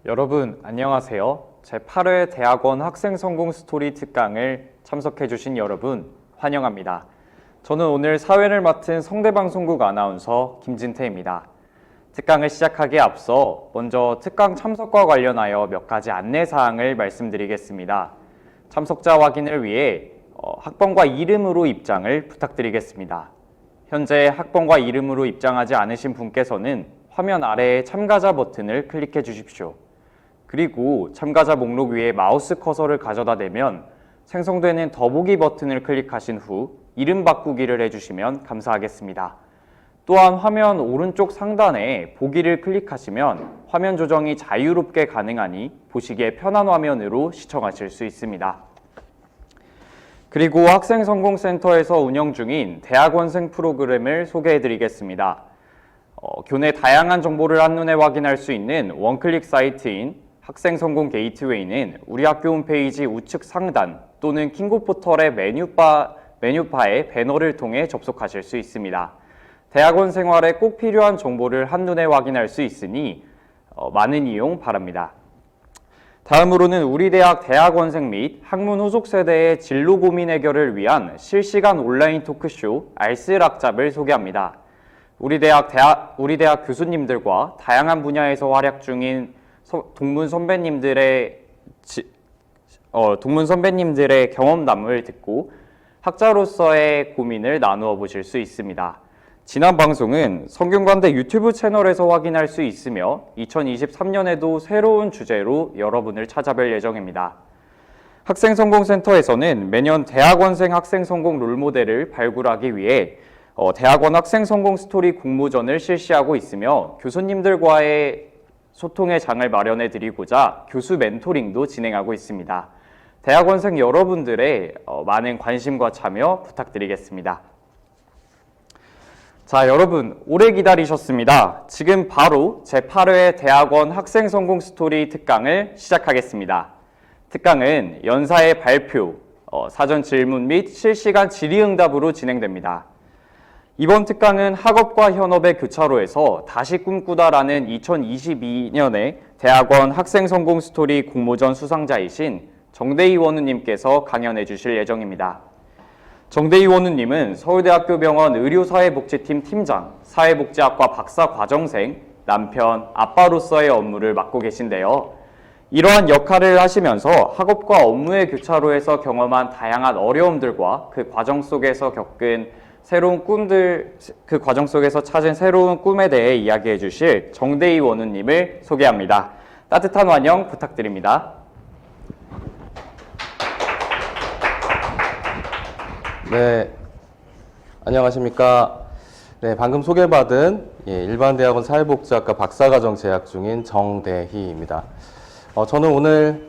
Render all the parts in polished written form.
여러분 안녕하세요. 제8회 대학원 학생 성공 스토리 특강을 참석해 주신 여러분 환영합니다. 저는 오늘 사회를 맡은 성대방송국 아나운서 김진태입니다. 특강을 시작하기에 앞서 먼저 특강 참석과 관련하여 몇 가지 안내사항을 말씀드리겠습니다. 참석자 확인을 위해 학번과 이름으로 입장을 부탁드리겠습니다. 현재 학번과 이름으로 입장하지 않으신 분께서는 화면 아래의 참가자 버튼을 클릭해 주십시오. 그리고 참가자 목록 위에 마우스 커서를 가져다 대면 생성되는 더보기 버튼을 클릭하신 후 이름 바꾸기를 해주시면 감사하겠습니다. 또한 화면 오른쪽 상단에 보기를 클릭하시면 화면 조정이 자유롭게 가능하니 보시기에 편한 화면으로 시청하실 수 있습니다. 그리고 학생성공센터에서 운영 중인 대학원생 프로그램을 소개해 드리겠습니다. 교내 다양한 정보를 한눈에 확인할 수 있는 원클릭 사이트인 학생성공 게이트웨이는 우리 학교 홈페이지 우측 상단 또는 킹고 포털의 메뉴바의 배너를 통해 접속하실 수 있습니다. 대학원 생활에 꼭 필요한 정보를 한눈에 확인할 수 있으니 많은 이용 바랍니다. 다음으로는 우리 대학 대학원생 및 학문 후속 세대의 진로 고민 해결을 위한 실시간 온라인 토크쇼 알쓸학잡을 소개합니다. 우리 대학 교수님들과 다양한 분야에서 활약 중인 동문 선배님들의 경험담을 듣고 학자로서의 고민을 나누어 보실 수 있습니다. 지난 방송은 성균관대 유튜브 채널에서 확인할 수 있으며 2023년에도 새로운 주제로 여러분을 찾아뵐 예정입니다. 학생성공센터에서는 매년 대학원생 학생성공 롤모델을 발굴하기 위해 대학원 학생성공 스토리 공모전을 실시하고 있으며 교수님들과의 소통의 장을 마련해 드리고자 교수 멘토링도 진행하고 있습니다. 대학원생 여러분들의 많은 관심과 참여 부탁드리겠습니다. 자, 여러분 오래 기다리셨습니다. 지금 바로 제8회 대학원 학생성공 스토리 특강을 시작하겠습니다. 특강은 연사의 발표, 사전 질문 및 실시간 질의응답으로 진행됩니다. 이번 특강은 학업과 현업의 교차로에서 다시 꿈꾸다라는 2022년에 대학원 학생성공 스토리 공모전 수상자이신 정대희 원우님께서 강연해 주실 예정입니다. 정대희 원우님은 서울대학교 병원 의료사회복지팀 팀장, 사회복지학과 박사 과정생, 남편, 아빠로서의 업무를 맡고 계신데요. 이러한 역할을 하시면서 학업과 업무의 교차로에서 경험한 다양한 어려움들과 그 과정 속에서 찾은 새로운 꿈에 대해 이야기해 주실 정대희 원우님을 소개합니다. 따뜻한 환영 부탁드립니다. 네, 안녕하십니까. 네, 방금 소개받은 일반대학원 사회복지학과 박사과정 재학 중인 정대희입니다. 저는 오늘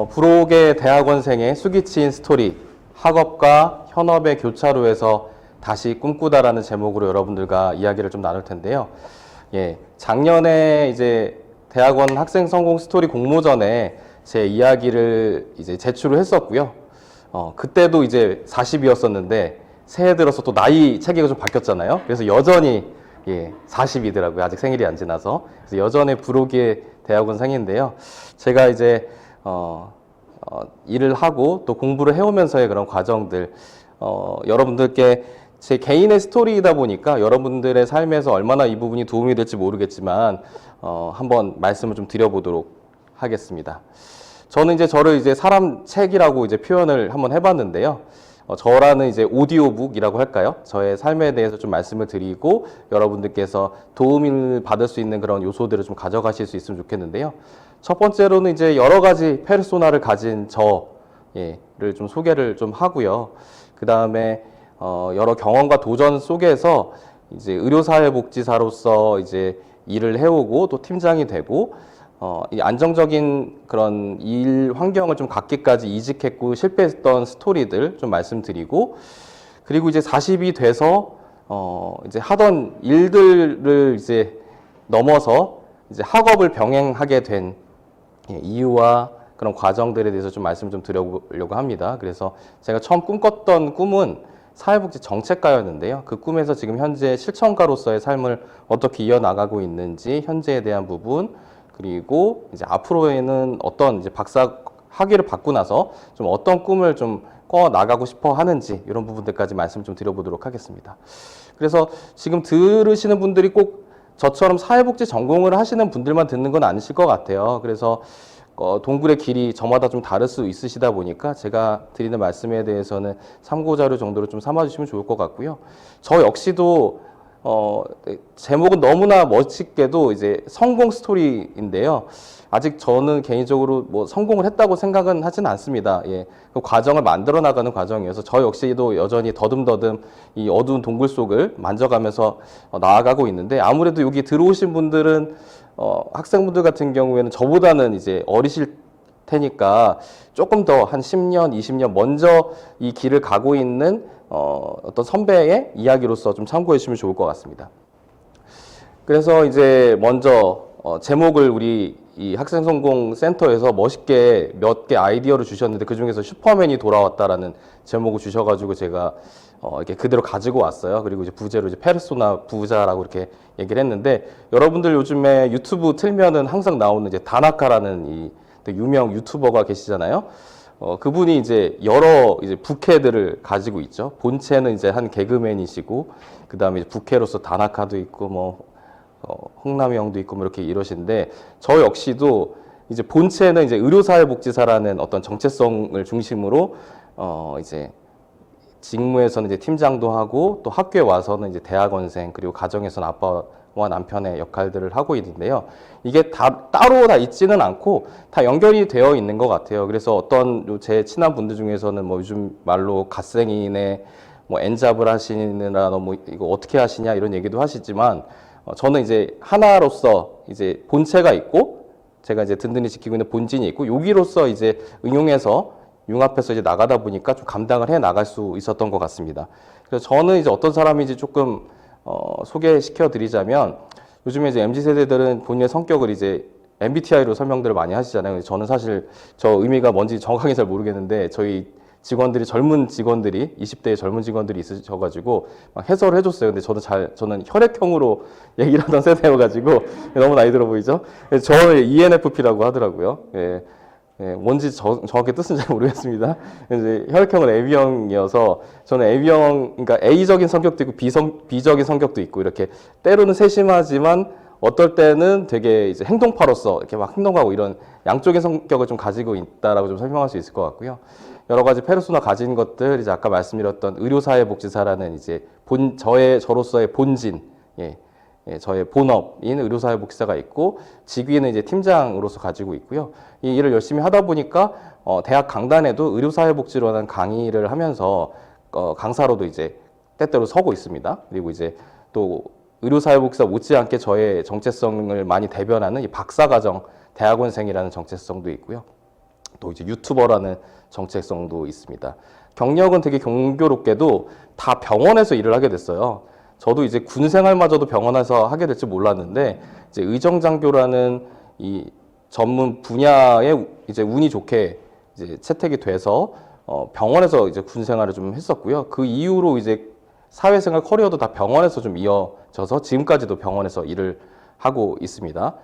부록의 대학원생의 수기치인 스토리, 학업과 현업의 교차로에서 다시 꿈꾸다라는 제목으로 여러분들과 이야기를 좀 나눌 텐데요. 작년에 이제 대학원 학생 성공 스토리 공모전에 제 이야기를 이제 제출을 했었고요. 그때도 이제 40이었었는데 새해 들어서 또 나이 체계가 좀 바뀌었잖아요. 그래서 여전히 40이더라고요. 아직 생일이 안 지나서. 그래서 여전히 부록의 대학원생인데요. 제가 이제 일을 하고 또 공부를 해오면서의 그런 과정들 여러분들께 제 개인의 스토리이다 보니까 여러분들의 삶에서 얼마나 이 부분이 도움이 될지 모르겠지만 한번 말씀을 좀 드려보도록 하겠습니다. 저는 이제 저를 이제 사람 책이라고 이제 표현을 한번 해봤는데요. 저라는 이제 오디오북이라고 할까요? 저의 삶에 대해서 좀 말씀을 드리고 여러분들께서 도움을 받을 수 있는 그런 요소들을 좀 가져가실 수 있으면 좋겠는데요. 첫 번째로는 이제 여러 가지 페르소나를 가진 저를 좀 소개를 좀 하고요. 그 다음에 여러 경험과 도전 속에서 이제 의료사회복지사로서 이제 일을 해오고 또 팀장이 되고 이 안정적인 그런 일 환경을 좀 갖기까지 이직했고 실패했던 스토리들 좀 말씀드리고, 그리고 이제 40이 돼서 이제 하던 일들을 이제 넘어서 이제 학업을 병행하게 된 이유와 그런 과정들에 대해서 좀 말씀 좀 드려보려고 합니다. 그래서 제가 처음 꿈꿨던 꿈은 사회복지 정책가였는데요. 그 꿈에서 지금 현재 실천가로서의 삶을 어떻게 이어나가고 있는지 현재에 대한 부분, 그리고 이제 앞으로에는 어떤 이제 박사 학위를 받고 나서 좀 어떤 꿈을 좀 꿔 나가고 싶어 하는지 이런 부분들까지 말씀 좀 드려보도록 하겠습니다. 그래서 지금 들으시는 분들이 꼭 저처럼 사회복지 전공을 하시는 분들만 듣는 건 아니실 것 같아요. 그래서 동굴의 길이 저마다 좀 다를 수 있으시다 보니까 제가 드리는 말씀에 대해서는 참고자료 정도로 좀 삼아주시면 좋을 것 같고요. 저 역시도 제목은 너무나 멋있게도 이제 성공 스토리인데요. 아직 저는 개인적으로 뭐 성공을 했다고 생각은 하진 않습니다. 예. 그 과정을 만들어 나가는 과정이어서 저 역시도 여전히 더듬더듬 이 어두운 동굴 속을 만져가면서 나아가고 있는데, 아무래도 여기 들어오신 분들은 학생분들 같은 경우에는 저보다는 이제 어리실 테니까 조금 더 한 10년, 20년 먼저 이 길을 가고 있는 어떤 선배의 이야기로서 좀 참고해 주시면 좋을 것 같습니다. 그래서 이제 먼저 제목을 우리 이 학생성공센터에서 멋있게 몇 개 아이디어를 주셨는데, 그 중에서 슈퍼맨이 돌아왔다라는 제목을 주셔가지고 제가 이렇게 그대로 가지고 왔어요. 그리고 이제 부제로 이제 페르소나 부자라고 이렇게 얘기를 했는데, 여러분들 요즘에 유튜브 틀면은 항상 나오는 이제 다나카라는 이 되게 유명 유튜버가 계시잖아요. 그분이 이제 여러 이제 부캐들을 가지고 있죠. 본체는 이제 한 개그맨이시고, 그 다음에 부캐로서 다나카도 있고, 뭐 홍남이 형도 있고, 뭐 이렇게 이러신데, 저 역시도 이제 본체는 이제 의료사회복지사라는 어떤 정체성을 중심으로 이제 직무에서는 이제 팀장도 하고, 또 학교에 와서는 이제 대학원생, 그리고 가정에서는 아빠와 남편의 역할들을 하고 있는데요. 이게 다 따로 다 있지는 않고 다 연결이 되어 있는 것 같아요. 그래서 어떤 제 친한 분들 중에서는 뭐 요즘 말로 갓생이네, 뭐 엔잡을 하시느라 너 뭐 이거 어떻게 하시냐 이런 얘기도 하시지만, 저는 이제 하나로서 이제 본체가 있고, 제가 이제 든든히 지키고 있는 본진이 있고, 여기로서 이제 응용해서 융합해서 이제 나가다 보니까 좀 감당을 해 나갈 수 있었던 것 같습니다. 그래서 저는 이제 어떤 사람인지 조금 소개시켜 드리자면, 요즘에 이제 MZ 세대들은 본인의 성격을 이제 MBTI로 설명들을 많이 하시잖아요. 저는 사실 저 의미가 뭔지 정확하게 잘 모르겠는데, 저희 직원들이, 젊은 직원들이, 20대의 젊은 직원들이 있으셔가지고 막 해설을 해줬어요. 근데 저는 혈액형으로 얘기를 하던 세대여가지고 너무 나이 들어 보이죠? 저는 ENFP라고 하더라고요. 예. 예, 뭔지 정확히 뜻은 잘 모르겠습니다. 이제 혈액형은 AB형이어서, 저는 AB형, 그러니까 A적인 성격도 있고 B적인 성격도 있고, 이렇게 때로는 세심하지만 어떨 때는 되게 이제 행동파로서 이렇게 막 행동하고, 이런 양쪽의 성격을 좀 가지고 있다라고 좀 설명할 수 있을 것 같고요. 여러 가지 페르소나 가진 것들, 이제 아까 말씀드렸던 의료사회복지사라는 이제 저로서의 본진, 저의 본업인 의료사회복지사가 있고, 직위는 이제 팀장으로서 가지고 있고요. 이 일을 열심히 하다 보니까 대학 강단에도 의료사회복지론한 강의를 하면서 강사로도 이제 때때로 서고 있습니다. 그리고 이제 또 의료사회복지사 못지않게 저의 정체성을 많이 대변하는 이 박사과정 대학원생이라는 정체성도 있고요. 또 이제 유튜버라는 정체성도 있습니다. 경력은 되게 경교롭게도 다 병원에서 일을 하게 됐어요. 저도 이제 군 생활마저도 병원에서 하게 될지 몰랐는데, 이제 의정장교라는 이 전문 분야에 이제 운이 좋게 이제 채택이 돼서 병원에서 이제 군 생활을 좀 했었고요. 그 이후로 이제 사회생활 커리어도 다 병원에서 좀 이어져서 지금까지도 병원에서 일을 하고 있습니다.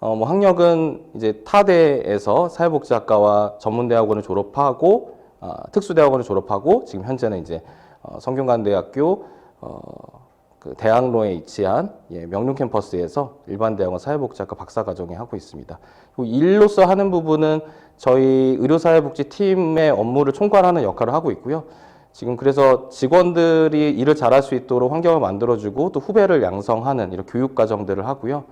뭐 학력은 이제 타대에서 사회복지학과와 전문대학원을 졸업하고, 특수대학원을 졸업하고, 지금 현재는 이제 성균관대학교 그 대학로에 위치한 명륜 캠퍼스에서 일반대학원 사회복지학과 박사과정에 하고 있습니다. 그리고 일로서 하는 부분은 저희 의료사회복지팀의 업무를 총괄하는 역할을 하고 있고요. 지금 그래서 직원들이 일을 잘할 수 있도록 환경을 만들어주고, 또 후배를 양성하는 이런 교육 과정들을 하고요.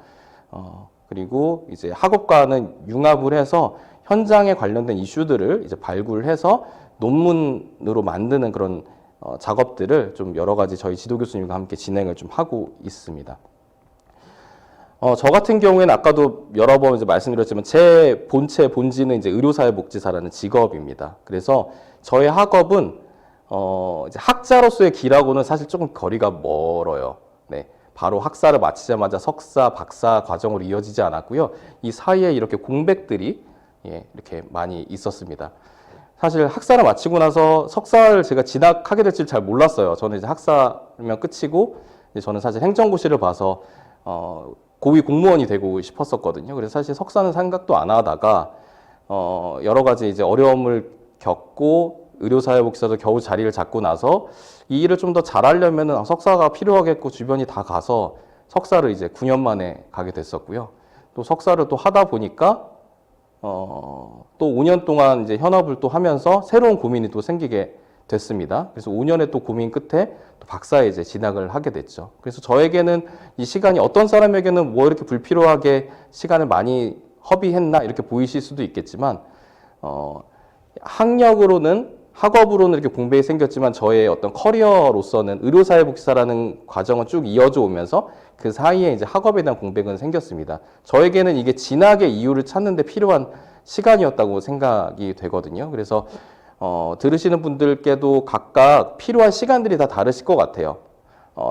그리고 이제 학업과는 융합을 해서 현장에 관련된 이슈들을 이제 발굴해서 논문으로 만드는 그런 작업들을 좀 여러 가지 저희 지도 교수님과 함께 진행을 좀 하고 있습니다. 저 같은 경우에는 아까도 여러 번 이제 말씀드렸지만, 제 본질은 이제 의료사회복지사라는 직업입니다. 그래서 저의 학업은 이제 학자로서의 길하고는 사실 조금 거리가 멀어요. 네. 바로 학사를 마치자마자 석사, 박사 과정으로 이어지지 않았고요. 이 사이에 이렇게 공백들이 이렇게 많이 있었습니다. 사실 학사를 마치고 나서 석사를 제가 진학하게 될 줄 잘 몰랐어요. 저는 이제 학사면 끝이고, 이제 저는 사실 행정고시를 봐서 고위 공무원이 되고 싶었었거든요. 그래서 사실 석사는 생각도 안 하다가 여러 가지 이제 어려움을 겪고 의료사회복지사도 겨우 자리를 잡고 나서 이 일을 좀 더 잘하려면은 석사가 필요하겠고 주변이 다 가서 석사를 이제 9년 만에 가게 됐었고요. 또 석사를 또 하다 보니까 또 5년 동안 이제 현업을 또 하면서 새로운 고민이 또 생기게 됐습니다. 그래서 5년의 또 고민 끝에 또 박사에 이제 진학을 하게 됐죠. 그래서 저에게는 이 시간이 어떤 사람에게는 뭐 이렇게 불필요하게 시간을 많이 허비했나 이렇게 보이실 수도 있겠지만 학업으로는 이렇게 공백이 생겼지만 저의 어떤 커리어로서는 의료사회복지사라는 과정은 쭉 이어져 오면서 그 사이에 이제 학업에 대한 공백은 생겼습니다. 저에게는 이게 진학의 이유를 찾는 데 필요한 시간이었다고 생각이 되거든요. 그래서 들으시는 분들께도 각각 필요한 시간들이 다 다르실 것 같아요.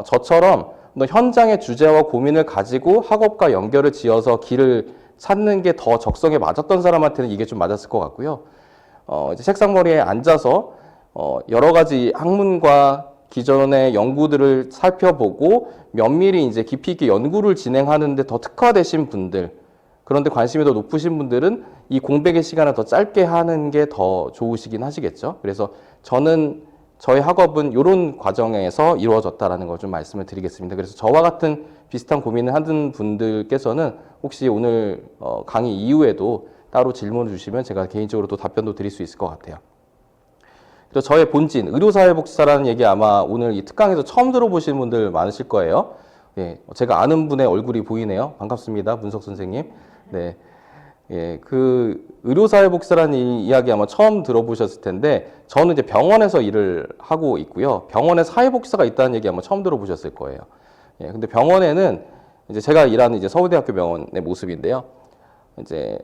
저처럼 현장의 주제와 고민을 가지고 학업과 연결을 지어서 길을 찾는 게 더 적성에 맞았던 사람한테는 이게 좀 맞았을 것 같고요. 이제 책상머리에 앉아서 여러 가지 학문과 기존의 연구들을 살펴보고 면밀히 이제 깊이 있게 연구를 진행하는데 더 특화되신 분들, 그런데 관심이 더 높으신 분들은 이 공백의 시간을 더 짧게 하는 게 더 좋으시긴 하시겠죠. 그래서 저희 학업은 이런 과정에서 이루어졌다라는 걸 좀 말씀을 드리겠습니다. 그래서 저와 같은 비슷한 고민을 하는 분들께서는 혹시 오늘 강의 이후에도 따로 질문을 주시면 제가 개인적으로 또 답변도 드릴 수 있을 것 같아요. 그래서 저의 본진, 의료사회복지사라는 얘기 아마 오늘 이 특강에서 처음 들어보시는 분들 많으실 거예요. 예, 제가 아는 분의 얼굴이 보이네요. 반갑습니다. 문석 선생님. 네. 예, 그 의료사회복지사라는 이야기 아마 처음 들어보셨을 텐데 저는 이제 병원에서 일을 하고 있고요. 병원에 사회복지사가 있다는 얘기 아마 처음 들어보셨을 거예요. 예, 근데 병원에는 이제 제가 일하는 이제 서울대학교 병원의 모습인데요. 이제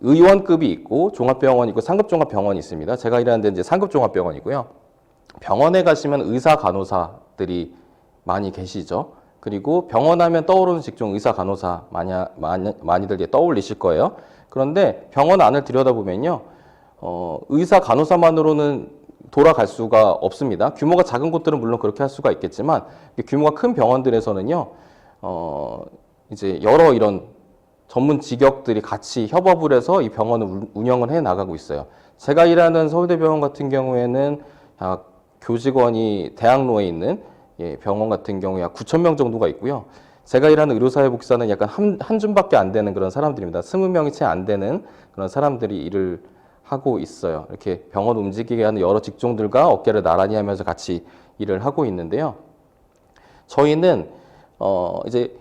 의원급이 있고 종합병원이 있고 상급종합병원이 있습니다. 제가 일하는 데는 이제 상급종합병원이고요. 병원에 가시면 의사 간호사들이 많이 계시죠. 그리고 병원 하면 떠오르는 직종 의사 간호사 많이들 떠올리실 거예요. 그런데 병원 안을 들여다보면요. 의사 간호사만으로는 돌아갈 수가 없습니다. 규모가 작은 곳들은 물론 그렇게 할 수가 있겠지만 규모가 큰 병원들에서는요. 이제 여러 이런 전문 직역들이 같이 협업을 해서 이 병원을 운영을 해 나가고 있어요. 제가 일하는 서울대병원 같은 경우에는 교직원이 대학로에 있는 병원 같은 경우에 약 9,000명 정도가 있고요. 제가 일하는 의료사회복지사는 약간 한 줌밖에 안 되는 그런 사람들입니다. 20명이 채 안 되는 그런 사람들이 일을 하고 있어요. 이렇게 병원 움직이게 하는 여러 직종들과 어깨를 나란히 하면서 같이 일을 하고 있는데요. 저희는 이제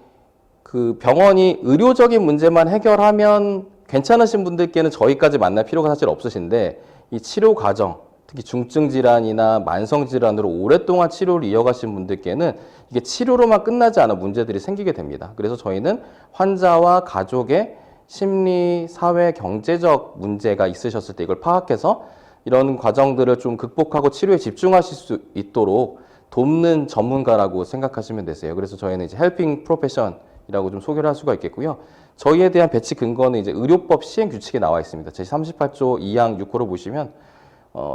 그 병원이 의료적인 문제만 해결하면 괜찮으신 분들께는 저희까지 만날 필요가 사실 없으신데 이 치료 과정, 특히 중증 질환이나 만성 질환으로 오랫동안 치료를 이어가신 분들께는 이게 치료로만 끝나지 않아 문제들이 생기게 됩니다. 그래서 저희는 환자와 가족의 심리, 사회, 경제적 문제가 있으셨을 때 이걸 파악해서 이런 과정들을 좀 극복하고 치료에 집중하실 수 있도록 돕는 전문가라고 생각하시면 되세요. 그래서 저희는 이제 헬핑 프로페션이라고 좀 소개를 할 수가 있겠고요. 저희에 대한 배치 근거는 이제 의료법 시행 규칙에 나와 있습니다. 제38조 2항 6호를 보시면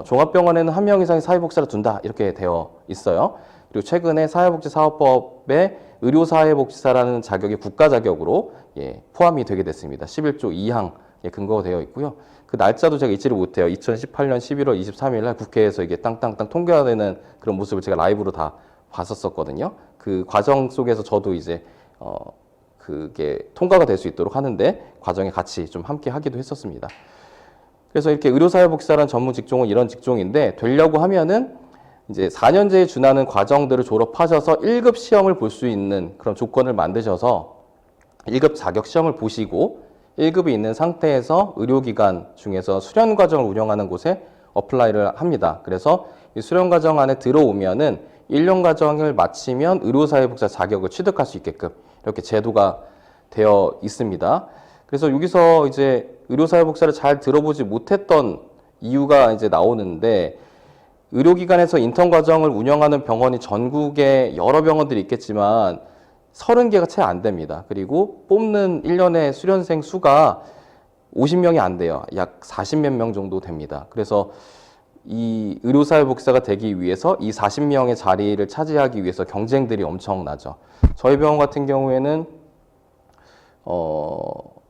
종합병원에는 한 명 이상의 사회복지사를 둔다 이렇게 되어 있어요. 그리고 최근에 사회복지사업법에 의료사회복지사라는 자격이 국가 자격으로 포함이 되게 됐습니다. 11조 2항에 근거가 되어 있고요. 그 날짜도 제가 잊지를 못해요. 2018년 11월 23일 날 국회에서 이게 땅땅땅 통과가 되는 그런 모습을 제가 라이브로 다 봤었거든요. 그 과정 속에서 저도 이제 그게 통과가 될 수 있도록 하는데 과정에 같이 좀 함께 하기도 했었습니다. 그래서 이렇게 의료사회복지사라는 전문 직종은 이런 직종인데 되려고 하면은 이제 4년제에 준하는 과정들을 졸업하셔서 1급 시험을 볼 수 있는 그런 조건을 만드셔서 1급 자격 시험을 보시고 1급이 있는 상태에서 의료기관 중에서 수련 과정을 운영하는 곳에 어플라이를 합니다. 그래서 이 수련 과정 안에 들어오면은 1년 과정을 마치면 의료사회복지사 자격을 취득할 수 있게끔 이렇게 제도가 되어 있습니다. 그래서 여기서 이제 의료사회복지사를 잘 들어보지 못했던 이유가 이제 나오는데 의료기관에서 인턴 과정을 운영하는 병원이 전국에 여러 병원들이 있겠지만 30개가 채 안 됩니다. 그리고 뽑는 1년의 수련생 수가 50명이 안 돼요. 약 40몇 명 정도 됩니다. 그래서 이 의료사회복지사가 되기 위해서 이 40명의 자리를 차지하기 위해서 경쟁들이 엄청나죠. 저희 병원 같은 경우에는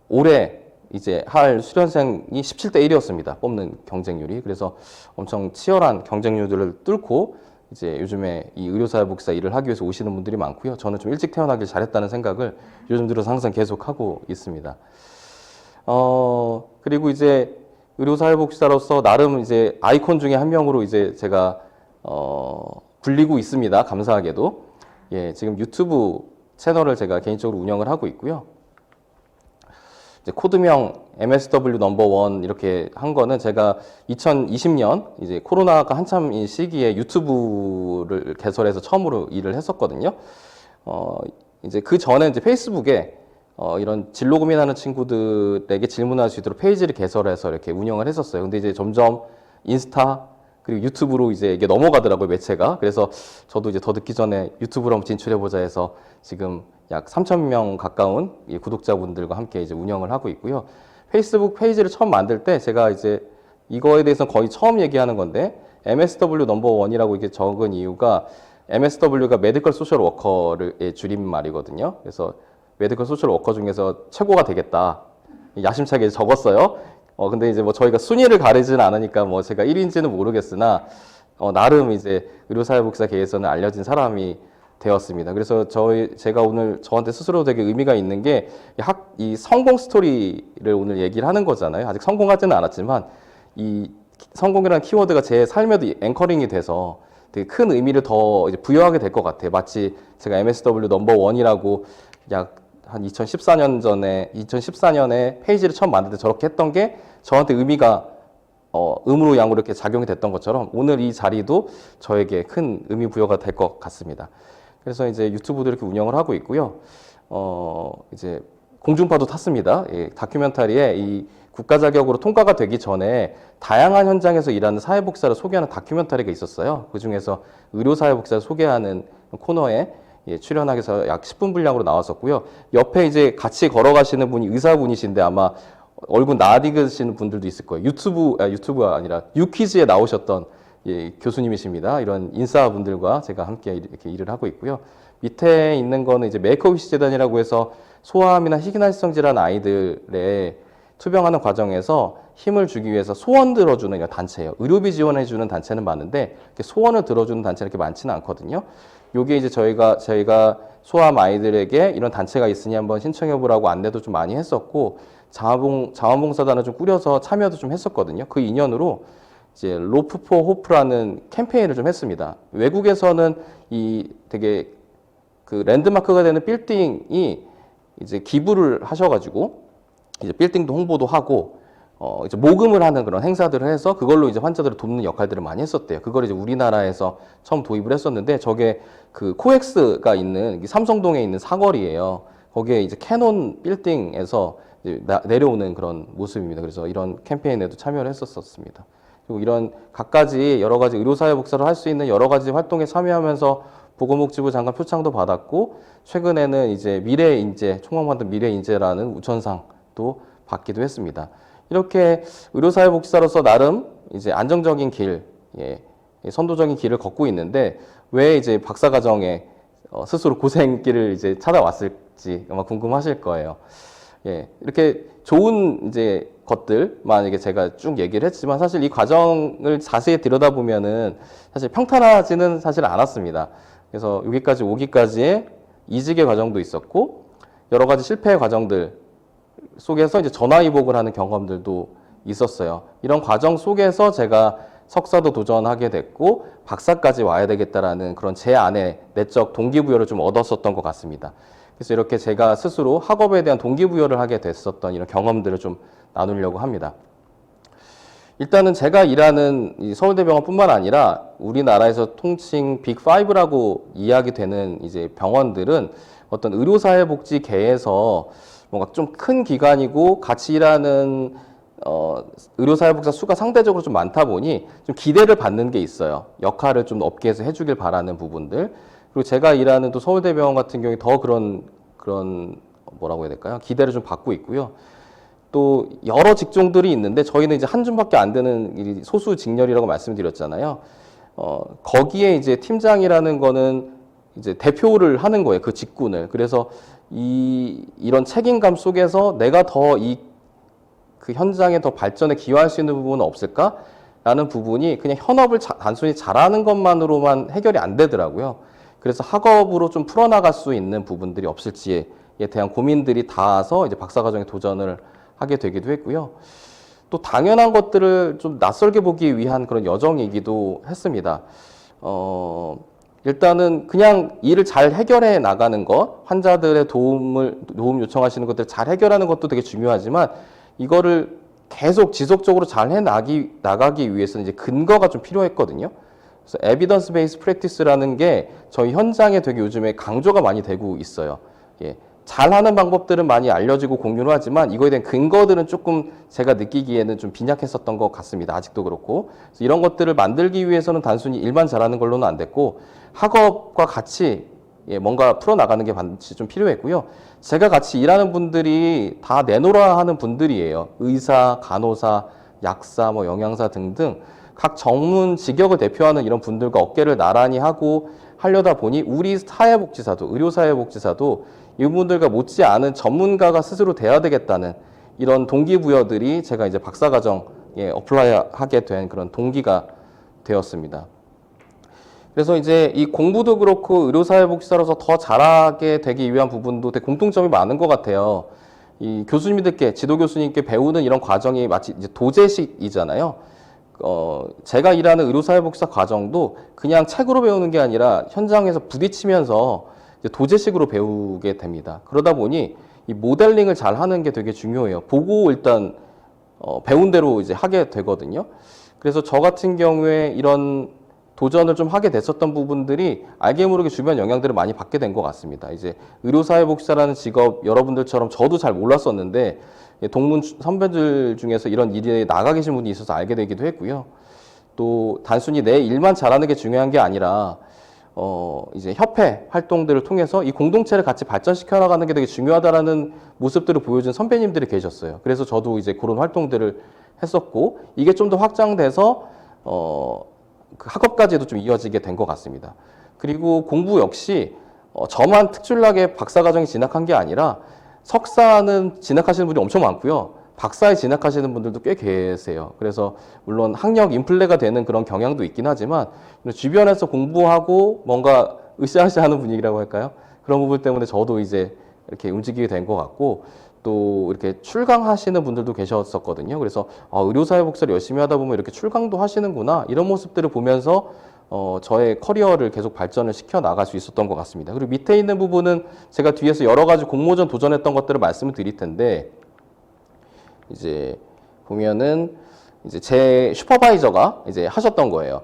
올해 이제 할 수련생이 17대 1이었습니다. 뽑는 경쟁률이. 그래서 엄청 치열한 경쟁률들을 뚫고 이제 요즘에 이 의료사회복지사 일을 하기 위해서 오시는 분들이 많고요. 저는 좀 일찍 태어나길 잘했다는 생각을 요즘 들어서 항상 계속 하고 있습니다. 그리고 이제 의료사회복지사로서 나름 이제 아이콘 중에 한 명으로 이제 제가 불리고 있습니다. 감사하게도. 예, 지금 유튜브 채널을 제가 개인적으로 운영을 하고 있고요. 이제 코드명 MSW 넘버1 이렇게 한 거는 제가 2020년 이제 코로나가 한참인 시기에 유튜브를 개설해서 처음으로 일을 했었거든요. 이제 그 전에 이제 페이스북에 이런 진로 고민하는 친구들에게 질문할 수 있도록 페이지를 개설해서 이렇게 운영을 했었어요. 근데 이제 점점 인스타 그리고 유튜브로 이제 이게 넘어가더라고요, 매체가. 그래서 저도 이제 더 늦기 전에 유튜브로 한번 진출해보자 해서 지금 약 3,000명 가까운 이 구독자분들과 함께 이제 운영을 하고 있고요. 페이스북 페이지를 처음 만들 때 제가 이제 이거에 대해서는 거의 처음 얘기하는 건데 MSW 넘버1이라고 이게 적은 이유가 MSW가 메디컬 소셜 워커의 줄임말이거든요. 그래서 메디컬 소셜 워커 중에서 최고가 되겠다. 야심차게 적었어요. 근데 이제 뭐 저희가 순위를 가리지는 않으니까 뭐 제가 1위인지는 모르겠으나 나름 이제 의료사회복지사계에서는 알려진 사람이 되었습니다. 그래서 제가 오늘 저한테 스스로 되게 의미가 있는 게 이 성공 스토리를 오늘 얘기를 하는 거잖아요. 아직 성공하지는 않았지만 이 성공이라는 키워드가 제 삶에도 앵커링이 돼서 되게 큰 의미를 더 이제 부여하게 될 것 같아요. 마치 제가 MSW 넘버1이라고 약 한 2014년에 페이지를 처음 만들 때 저렇게 했던 게 저한테 의미가 음으로 양으로 이렇게 작용이 됐던 것처럼 오늘 이 자리도 저에게 큰 의미 부여가 될 것 같습니다. 그래서 이제 유튜브도 이렇게 운영을 하고 있고요. 이제 공중파도 탔습니다. 예, 다큐멘터리에 이 국가 자격으로 통과가 되기 전에 다양한 현장에서 일하는 사회복지사를 소개하는 다큐멘터리가 있었어요. 그 중에서 의료사회복지사를 소개하는 코너에 출연하기 위해서 약 10분 분량으로 나왔었고요. 옆에 이제 같이 걸어가시는 분이 의사분이신데 아마 얼굴 낯익으시는 분들도 있을 거예요. 유튜브가 아니라 유퀴즈에 나오셨던 교수님이십니다. 이런 인싸분들과 제가 함께 이렇게 일을 하고 있고요. 밑에 있는 거는 이제 메이크업위시 재단이라고 해서 소아암이나 희귀날성 질환 아이들의 투병하는 과정에서 힘을 주기 위해서 소원 들어주는 이런 단체예요. 의료비 지원해주는 단체는 많은데 소원을 들어주는 단체는 이렇게 많지는 않거든요. 요게 이제 저희가 소아암 아이들에게 이런 단체가 있으니 한번 신청해보라고 안내도 좀 많이 했었고 자원봉사단을 좀 꾸려서 참여도 좀 했었거든요. 그 인연으로 이제 로프 포 호프라는 캠페인을 좀 했습니다. 외국에서는 이 되게 그 랜드마크가 되는 빌딩이 이제 기부를 하셔가지고 이제 빌딩도 홍보도 하고 이제 모금을 하는 그런 행사들을 해서 그걸로 이제 환자들을 돕는 역할들을 많이 했었대요. 그걸 이제 우리나라에서 처음 도입을 했었는데 저게 그 코엑스가 있는 삼성동에 있는 사거리예요. 거기에 이제 캐논 빌딩에서 이제 내려오는 그런 모습입니다. 그래서 이런 캠페인에도 참여를 했었습니다. 그리고 이런 갖가지 여러 가지 의료사회복지사를 할 수 있는 여러 가지 활동에 참여하면서 보건복지부 장관 표창도 받았고 최근에는 이제 미래인재 총괄받은 미래인재라는 우천상도 받기도 했습니다. 이렇게 의료사회복지사로서 나름 이제 안정적인 길, 선도적인 길을 걷고 있는데 왜 이제 박사과정에 스스로 고생길을 이제 찾아왔을지 아마 궁금하실 거예요. 이렇게 좋은 이제 것들만 이게 제가 쭉 얘기를 했지만 사실 이 과정을 자세히 들여다보면은 사실 평탄하지는 사실 않았습니다. 그래서 여기까지 오기까지의 이직의 과정도 있었고 여러 가지 실패의 과정들 속에서 이제 전화위복을 하는 경험들도 있었어요. 이런 과정 속에서 제가 석사도 도전하게 됐고 박사까지 와야 되겠다라는 그런 제 안에 내적 동기부여를 좀 얻었었던 것 같습니다. 그래서 이렇게 제가 스스로 학업에 대한 동기부여를 하게 됐었던 이런 경험들을 좀 나누려고 합니다. 일단은 제가 일하는 이 서울대병원뿐만 아니라 우리나라에서 통칭 빅5라고 이야기되는 이제 병원들은 어떤 의료사회복지계에서 뭔가 좀 큰 기관이고 같이 일하는 의료사회복지사 수가 상대적으로 좀 많다 보니 좀 기대를 받는 게 있어요. 역할을 좀 업계에서 해주길 바라는 부분들. 그리고 제가 일하는 또 서울대병원 같은 경우에 더 그런 뭐라고 해야 될까요? 기대를 좀 받고 있고요. 또 여러 직종들이 있는데 저희는 이제 한 줌밖에 안 되는 이 소수 직렬이라고 말씀드렸잖아요. 거기에 이제 팀장이라는 거는 이제 대표를 하는 거예요. 그 직군을. 그래서 이런 책임감 속에서 내가 더 그 현장에 더 발전에 기여할 수 있는 부분은 없을까라는 부분이 그냥 현업을 단순히 잘하는 것만으로만 해결이 안 되더라고요. 그래서 학업으로 좀 풀어나갈 수 있는 부분들이 없을지에 대한 고민들이 닿아서 이제 박사과정에 도전을 하게 되기도 했고요. 또 당연한 것들을 좀 낯설게 보기 위한 그런 여정이기도 했습니다. 일단은 그냥 일을 잘 해결해 나가는 것, 환자들의 도움 요청하시는 것들 잘 해결하는 것도 되게 중요하지만 이거를 계속 지속적으로 잘 나가기 위해서는 이제 근거가 좀 필요했거든요. 그래서 에비던스 베이스 프랙티스라는 게 저희 현장에 되게 요즘에 강조가 많이 되고 있어요. 예. 잘하는 방법들은 많이 알려지고 공유를 하지만 이거에 대한 근거들은 조금 제가 느끼기에는 좀 빈약했었던 것 같습니다. 아직도 그렇고. 그래서 이런 것들을 만들기 위해서는 단순히 일만 잘하는 걸로는 안 됐고 학업과 같이 뭔가 풀어나가는 게 반드시 좀 필요했고요. 제가 같이 일하는 분들이 다 내노라 하는 분들이에요. 의사, 간호사, 약사, 영양사 등등 각 전문 직역을 대표하는 이런 분들과 어깨를 나란히 하고 하려다 보니 우리 사회복지사도, 의료사회복지사도 이분들과 못지않은 전문가가 스스로 돼야 되겠다는 이런 동기부여들이 제가 이제 박사과정에 어플라이하게 된 그런 동기가 되었습니다. 그래서 이제 이 공부도 그렇고 의료사회복지사로서 더 잘하게 되기 위한 부분도 되게 공통점이 많은 것 같아요. 이 교수님들께, 지도교수님께 배우는 이런 과정이 마치 이제 도제식이잖아요. 제가 일하는 의료사회복지사 과정도 그냥 책으로 배우는 게 아니라 현장에서 부딪히면서 이제 도제식으로 배우게 됩니다. 그러다 보니 이 모델링을 잘 하는 게 되게 중요해요. 보고 일단 배운 대로 이제 하게 되거든요. 그래서 저 같은 경우에 이런 도전을 좀 하게 됐었던 부분들이 알게 모르게 주변 영향들을 많이 받게 된 것 같습니다. 이제 의료사회복지사라는 직업 여러분들처럼 저도 잘 몰랐었는데 동문 선배들 중에서 이런 일에 나가 계신 분이 있어서 알게 되기도 했고요. 또 단순히 내 일만 잘하는 게 중요한 게 아니라 이제 협회 활동들을 통해서 이 공동체를 같이 발전시켜 나가는 게 되게 중요하다라는 모습들을 보여준 선배님들이 계셨어요. 그래서 저도 이제 그런 활동들을 했었고 이게 좀 더 확장돼서 그 학업까지도 좀 이어지게 된 것 같습니다. 그리고 공부 역시 저만 특출나게 박사과정에 진학한 게 아니라 석사는 진학하시는 분이 엄청 많고요. 박사에 진학하시는 분들도 꽤 계세요. 그래서 물론 학력 인플레가 되는 그런 경향도 있긴 하지만 주변에서 공부하고 뭔가 으쌰으쌰 하는 분위기라고 할까요? 그런 부분 때문에 저도 이제 이렇게 움직이게 된 것 같고 또 이렇게 출강하시는 분들도 계셨었거든요. 그래서 의료사회복지를 열심히 하다 보면 이렇게 출강도 하시는구나 이런 모습들을 보면서 저의 커리어를 계속 발전을 시켜 나갈 수 있었던 것 같습니다. 그리고 밑에 있는 부분은 제가 뒤에서 여러 가지 공모전 도전했던 것들을 말씀을 드릴 텐데 이제 보면은 이제 제 슈퍼바이저가 이제 하셨던 거예요.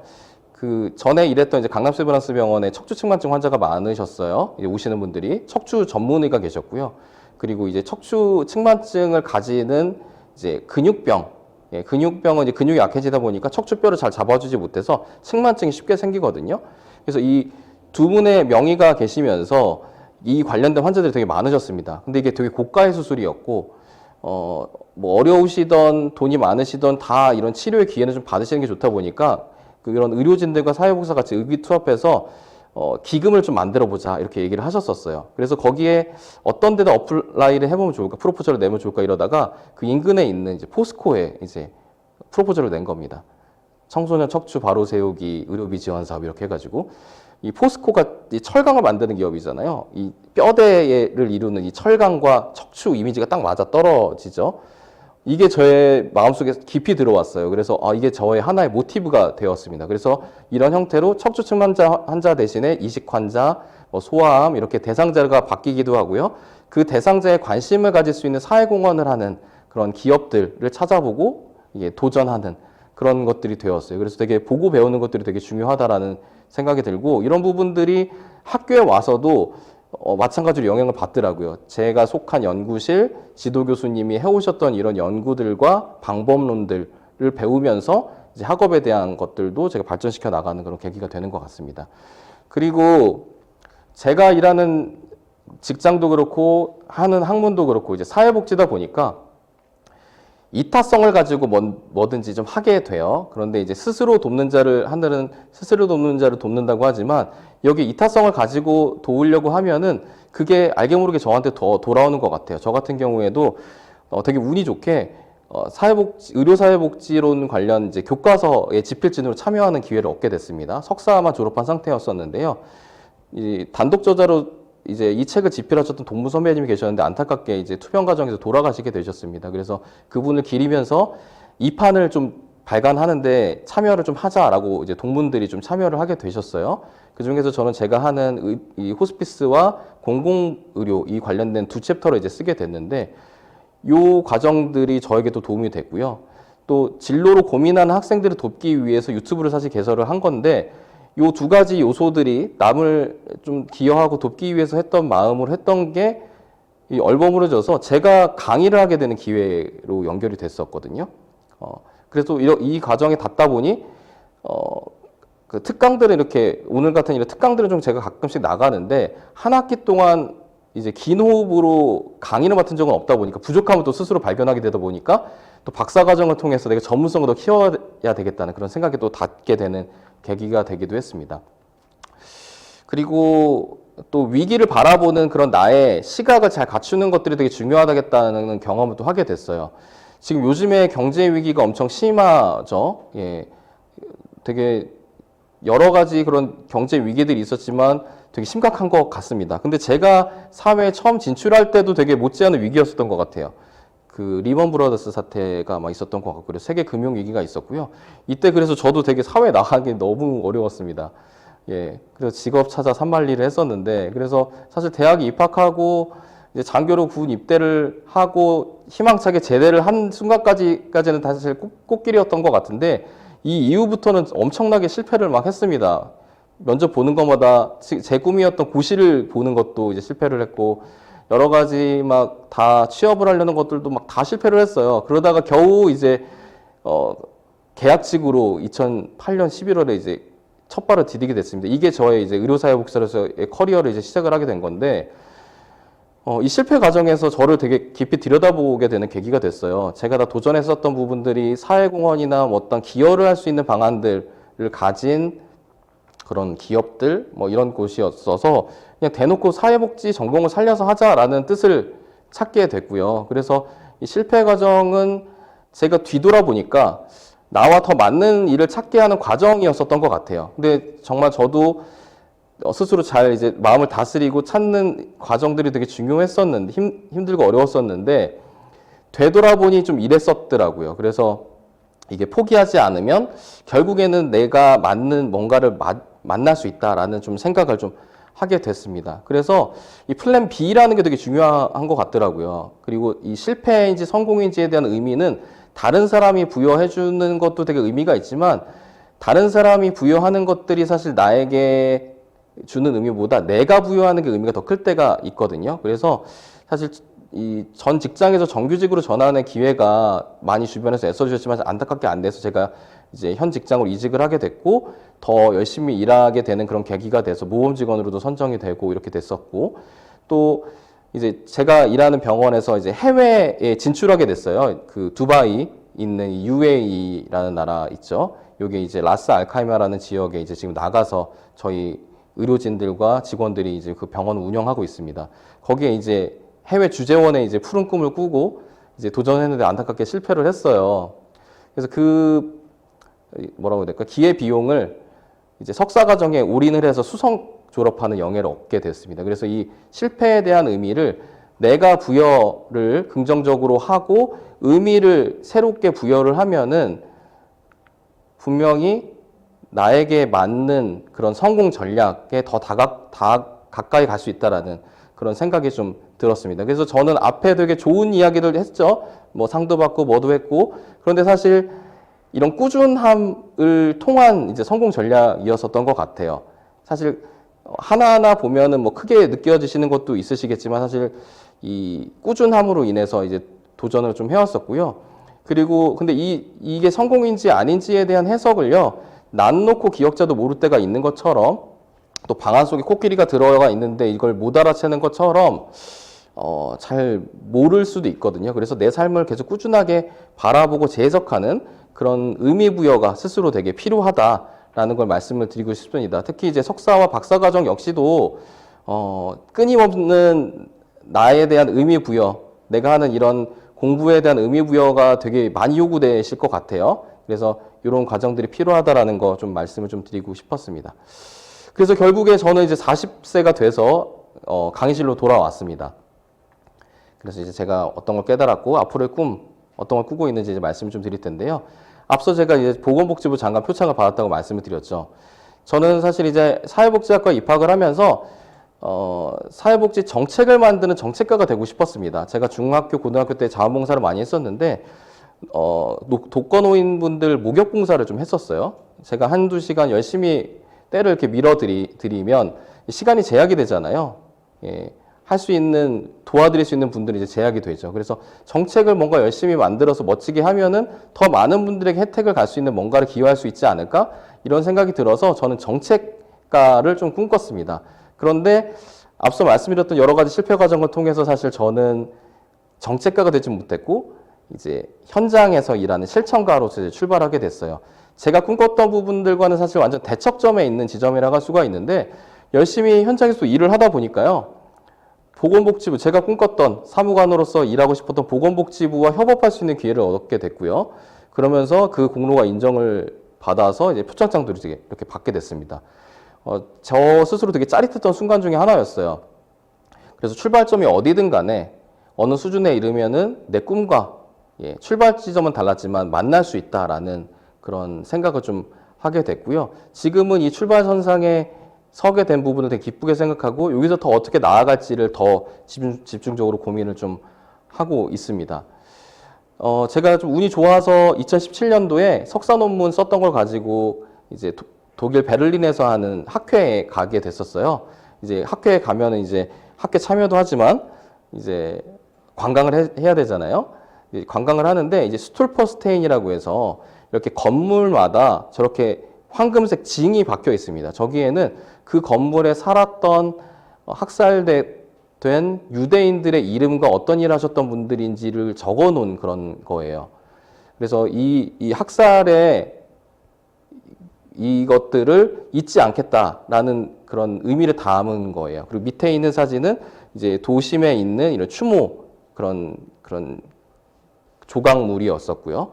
그 전에 일했던 이제 강남 세브란스 병원에 척추 측만증 환자가 많으셨어요. 이제 오시는 분들이 척추 전문의가 계셨고요. 그리고 이제 척추 측만증을 가지는 이제 근육병, 근육병은 이제 근육이 약해지다 보니까 척추뼈를 잘 잡아주지 못해서 측만증이 쉽게 생기거든요. 그래서 이 두 분의 명의가 계시면서 이 관련된 환자들이 되게 많으셨습니다. 근데 이게 되게 고가의 수술이었고, 어려우시던 돈이 많으시던 다 이런 치료의 기회는 좀 받으시는 게 좋다 보니까 그런 의료진들과 사회복지사 같이 의기투합해서 기금을 좀 만들어 보자 이렇게 얘기를 하셨었어요. 그래서 거기에 어떤 데다 어플라이를 해보면 좋을까, 프로포절을 내면 좋을까 이러다가 그 인근에 있는 이제 포스코에 이제 프로포절을 낸 겁니다. 청소년 척추 바로 세우기 의료비 지원 사업 이렇게 해가지고 이 포스코가 이 철강을 만드는 기업이잖아요. 이 뼈대를 이루는 이 철강과 척추 이미지가 딱 맞아 떨어지죠. 이게 저의 마음속에 깊이 들어왔어요. 그래서 이게 저의 하나의 모티브가 되었습니다. 그래서 이런 형태로 척추측 환자 대신에 이식 환자, 소아암 이렇게 대상자가 바뀌기도 하고요. 그 대상자에 관심을 가질 수 있는 사회공헌을 하는 그런 기업들을 찾아보고 이게 도전하는 그런 것들이 되었어요. 그래서 되게 보고 배우는 것들이 되게 중요하다라는 생각이 들고 이런 부분들이 학교에 와서도 마찬가지로 영향을 받더라고요. 제가 속한 연구실, 지도교수님이 해오셨던 이런 연구들과 방법론들을 배우면서 이제 학업에 대한 것들도 제가 발전시켜 나가는 그런 계기가 되는 것 같습니다. 그리고 제가 일하는 직장도 그렇고 하는 학문도 그렇고 이제 사회복지다 보니까 이타성을 가지고 뭐든지 좀 하게 돼요. 그런데 이제 스스로 돕는 자를 하늘은 스스로 돕는 자를 돕는다고 하지만 여기 이타성을 가지고 도우려고 하면은 그게 알게 모르게 저한테 더 돌아오는 것 같아요. 저 같은 경우에도 되게 운이 좋게 의료사회복지론 관련 이제 교과서의 집필진으로 참여하는 기회를 얻게 됐습니다. 석사만 졸업한 상태였었는데요. 이 단독 저자로 이제 이 책을 집필하셨던 동무 선배님이 계셨는데 안타깝게 이제 투병 과정에서 돌아가시게 되셨습니다. 그래서 그분을 기리면서 이 판을 좀 발간하는데 참여를 좀 하자라고 이제 동문들이 좀 참여를 하게 되셨어요. 그 중에서 저는 제가 하는 이 호스피스와 공공의료 이 관련된 두 챕터를 이제 쓰게 됐는데 요 과정들이 저에게도 도움이 됐고요. 또 진로로 고민하는 학생들을 돕기 위해서 유튜브를 사실 개설을 한 건데 요 두 가지 요소들이 남을 좀 기여하고 돕기 위해서 했던 마음으로 했던 게 얼버무려져서 제가 강의를 하게 되는 기회로 연결이 됐었거든요. 그래서 이 과정에 닿다 보니 그 특강들을 이렇게 오늘 같은 이런 특강들은 좀 제가 가끔씩 나가는데 한 학기 동안 이제 긴 호흡으로 강의를 맡은 적은 없다 보니까 부족함을 또 스스로 발견하게 되다 보니까 또 박사 과정을 통해서 내가 전문성을 더 키워야 되겠다는 그런 생각이 또 닿게 되는 계기가 되기도 했습니다. 그리고 또 위기를 바라보는 그런 나의 시각을 잘 갖추는 것들이 되게 중요하다겠다는 경험을 또 하게 됐어요. 지금 요즘에 경제 위기가 엄청 심하죠. 예. 되게 여러 가지 그런 경제 위기들이 있었지만 되게 심각한 것 같습니다. 근데 제가 사회에 처음 진출할 때도 되게 못지않은 위기였었던 것 같아요. 그 리먼 브라더스 사태가 막 있었던 것 같고, 그리고 세계 금융 위기가 있었고요. 이때 그래서 저도 되게 사회에 나가기 너무 어려웠습니다. 예, 그래서 직업 찾아 산만리를 했었는데, 그래서 사실 대학에 입학하고 이제 장교로 군 입대를 하고 희망차게 제대를 한 순간까지는 사실 꽃길이었던 것 같은데, 이 이후부터는 엄청나게 실패를 막 했습니다. 면접 보는 것마다 제 꿈이었던 고시를 보는 것도 이제 실패를 했고, 여러 가지 막 다 취업을 하려는 것들도 막 다 실패를 했어요. 그러다가 겨우 이제 계약직으로 2008년 11월에 이제 첫 발을 디디게 됐습니다. 이게 저의 이제 의료사회복지사로서의 커리어를 이제 시작을 하게 된 건데, 이 실패 과정에서 저를 되게 깊이 들여다보게 되는 계기가 됐어요. 제가 다 도전했었던 부분들이 사회공헌이나 뭐 어떤 기여를 할 수 있는 방안들을 가진 그런 기업들 뭐 이런 곳이었어서 그냥 대놓고 사회복지 전공을 살려서 하자라는 뜻을 찾게 됐고요. 그래서 이 실패 과정은 제가 뒤돌아보니까 나와 더 맞는 일을 찾게 하는 과정이었었던 것 같아요. 근데 정말 저도 스스로 잘 이제 마음을 다스리고 찾는 과정들이 되게 중요했었는데 힘들고 어려웠었는데 되돌아보니 좀 이랬었더라고요. 그래서 이게 포기하지 않으면 결국에는 내가 맞는 뭔가를 만날 수 있다라는 좀 생각을 좀 하게 됐습니다. 그래서 이 플랜 B라는 게 되게 중요한 것 같더라고요. 그리고 이 실패인지 성공인지에 대한 의미는 다른 사람이 부여해 주는 것도 되게 의미가 있지만 다른 사람이 부여하는 것들이 사실 나에게 주는 의미보다 내가 부여하는 게 의미가 더 클 때가 있거든요. 그래서 사실 이 전 직장에서 정규직으로 전환의 기회가 많이 주변에서 애써주셨지만 안타깝게 안 돼서 제가 이제 현 직장으로 이직을 하게 됐고 더 열심히 일하게 되는 그런 계기가 돼서 모범 직원으로도 선정이 되고 이렇게 됐었고 또 이제 제가 일하는 병원에서 이제 해외에 진출하게 됐어요. 그 두바이 있는 UAE라는 나라 있죠. 요게 이제 라스 알카이마라는 지역에 이제 지금 나가서 저희 의료진들과 직원들이 이제 그 병원을 운영하고 있습니다. 거기에 이제 해외 주재원의 이제 푸른 꿈을 꾸고 이제 도전했는데 안타깝게 실패를 했어요. 그래서 그 뭐라고 해야 될까? 기회 비용을 이제 석사 과정에 올인을 해서 수성 졸업하는 영예를 얻게 됐습니다. 그래서 이 실패에 대한 의미를 내가 부여를 긍정적으로 하고 의미를 새롭게 부여를 하면은 분명히 나에게 맞는 그런 성공 전략에 더 가까이 갈 수 있다라는 그런 생각이 좀 들었습니다. 그래서 저는 앞에 되게 좋은 이야기들 했죠. 뭐 상도 받고 뭐도 했고. 그런데 사실 이런 꾸준함을 통한 이제 성공 전략이었었던 것 같아요. 사실 하나하나 보면은 뭐 크게 느껴지시는 것도 있으시겠지만 사실 이 꾸준함으로 인해서 이제 도전을 좀 해왔었고요. 그리고 근데 이게 성공인지 아닌지에 대한 해석을요. 난 놓고 기억자도 모를 때가 있는 것처럼 또 방안 속에 코끼리가 들어가 있는데 이걸 못 알아채는 것처럼 잘 모를 수도 있거든요. 그래서 내 삶을 계속 꾸준하게 바라보고 재해석하는 그런 의미 부여가 스스로 되게 필요하다라는 걸 말씀을 드리고 싶습니다. 특히 이제 석사와 박사 과정 역시도 끊임없는 나에 대한 의미 부여, 내가 하는 이런 공부에 대한 의미 부여가 되게 많이 요구되실 것 같아요. 그래서 이런 과정들이 필요하다라는 거 좀 말씀을 좀 드리고 싶었습니다. 그래서 결국에 저는 이제 40세가 돼서 강의실로 돌아왔습니다. 그래서 이제 제가 어떤 걸 깨달았고 앞으로의 꿈, 어떤 걸 꾸고 있는지 이제 말씀 좀 드릴 텐데요. 앞서 제가 이제 보건복지부 장관 표창을 받았다고 말씀을 드렸죠. 저는 사실 이제 사회복지학과 입학을 하면서 사회복지 정책을 만드는 정책가가 되고 싶었습니다. 제가 중학교, 고등학교 때 자원봉사를 많이 했었는데 독거노인분들 목욕봉사를 좀 했었어요. 제가 한두 시간 열심히 때를 이렇게 밀어드리면 시간이 제약이 되잖아요. 예, 할 수 있는, 도와드릴 수 있는 분들이 이제 제약이 되죠. 그래서 정책을 뭔가 열심히 만들어서 멋지게 하면은 더 많은 분들에게 혜택을 갈 수 있는 뭔가를 기여할 수 있지 않을까? 이런 생각이 들어서 저는 정책가를 좀 꿈꿨습니다. 그런데 앞서 말씀드렸던 여러 가지 실패 과정을 통해서 사실 저는 정책가가 되지 못했고, 이제 현장에서 일하는 실천가로서 이제 출발하게 됐어요. 제가 꿈꿨던 부분들과는 사실 완전 대척점에 있는 지점이라고 할 수가 있는데, 열심히 현장에서 일을 하다 보니까요, 보건복지부, 제가 꿈꿨던 사무관으로서 일하고 싶었던 보건복지부와 협업할 수 있는 기회를 얻게 됐고요. 그러면서 그 공로가 인정을 받아서 이제 표창장도 이렇게 받게 됐습니다. 저 스스로 되게 짜릿했던 순간 중에 하나였어요. 그래서 출발점이 어디든 간에 어느 수준에 이르면은 내 꿈과 출발 지점은 달랐지만 만날 수 있다라는 그런 생각을 좀 하게 됐고요. 지금은 이 출발선상에 서게 된 부분을 되게 기쁘게 생각하고 여기서 더 어떻게 나아갈지를 더 집중적으로 고민을 좀 하고 있습니다. 제가 좀 운이 좋아서 2017년도에 석사 논문 썼던 걸 가지고 이제 독일 베를린에서 하는 학회에 가게 됐었어요. 이제 학회에 가면은 이제 학회 참여도 하지만 이제 관광을 해야 되잖아요. 관광을 하는데 이제 스툴퍼스테인이라고 해서 이렇게 건물마다 저렇게 황금색 징이 박혀 있습니다. 저기에는 그 건물에 살았던 학살된 유대인들의 이름과 어떤 일을 하셨던 분들인지를 적어 놓은 그런 거예요. 그래서 이 학살의 이것들을 잊지 않겠다라는 그런 의미를 담은 거예요. 그리고 밑에 있는 사진은 이제 도심에 있는 이런 추모 그런 조각물이었었고요.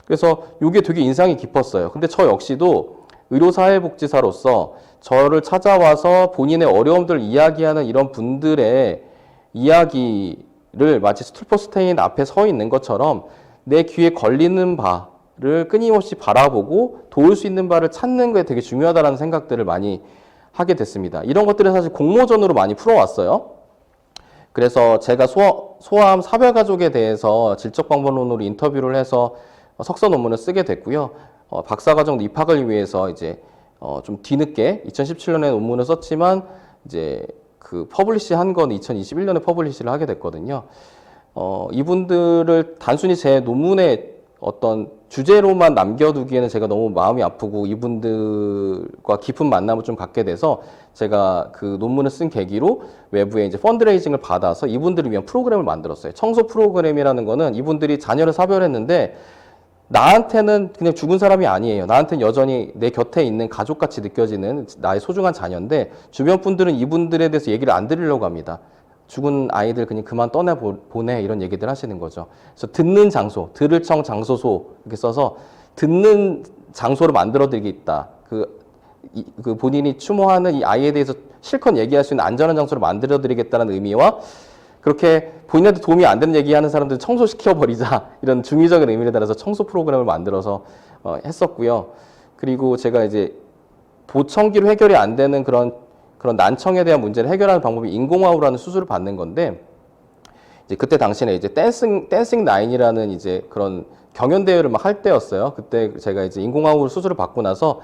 그래서 이게 되게 인상이 깊었어요. 근데 저 역시도 의료사회복지사로서 저를 찾아와서 본인의 어려움들을 이야기하는 이런 분들의 이야기를 마치 스툴퍼스테인 앞에 서 있는 것처럼 내 귀에 걸리는 바를 끊임없이 바라보고 도울 수 있는 바를 찾는 게 되게 중요하다는 생각들을 많이 하게 됐습니다. 이런 것들을 사실 공모전으로 많이 풀어왔어요. 그래서 제가 소아암 사별가족에 대해서 질적방법론으로 인터뷰를 해서 석사 논문을 쓰게 됐고요. 박사과정 입학을 위해서 이제 좀 뒤늦게 2017년에 논문을 썼지만 이제 그 퍼블리시 한 건 2021년에 퍼블리시를 하게 됐거든요. 이분들을 단순히 제 논문의 어떤 주제로만 남겨두기에는 제가 너무 마음이 아프고 이분들과 깊은 만남을 좀 갖게 돼서 제가 그 논문을 쓴 계기로 외부에 이제 펀드레이징을 받아서 이분들을 위한 프로그램을 만들었어요. 청소 프로그램이라는 거는 이분들이 자녀를 사별했는데 나한테는 그냥 죽은 사람이 아니에요. 나한테는 여전히 내 곁에 있는 가족같이 느껴지는 나의 소중한 자녀인데 주변 분들은 이분들에 대해서 얘기를 안 드리려고 합니다. 죽은 아이들 그냥 그만 떠내보내 이런 얘기들 하시는 거죠. 그래서 듣는 장소, 들을 청 장소소 이렇게 써서 듣는 장소를 만들어 드리겠다. 그 본인이 추모하는 이 아이에 대해서 실컷 얘기할 수 있는 안전한 장소를 만들어 드리겠다는 의미와 그렇게 본인한테 도움이 안 되는 얘기하는 사람들 청소시켜버리자 이런 중의적인 의미를 따라서 청소 프로그램을 만들어서 했었고요. 그리고 제가 이제 보청기로 해결이 안 되는 그런 난청에 대한 문제를 해결하는 방법이 인공호흡이라는 수술을 받는 건데 이제 그때 당시에 이제 댄싱 라인이라는 이제 그런 경연 대회를 막 할 때였어요. 그때 제가 이제 인공호흡 수술을 받고 나서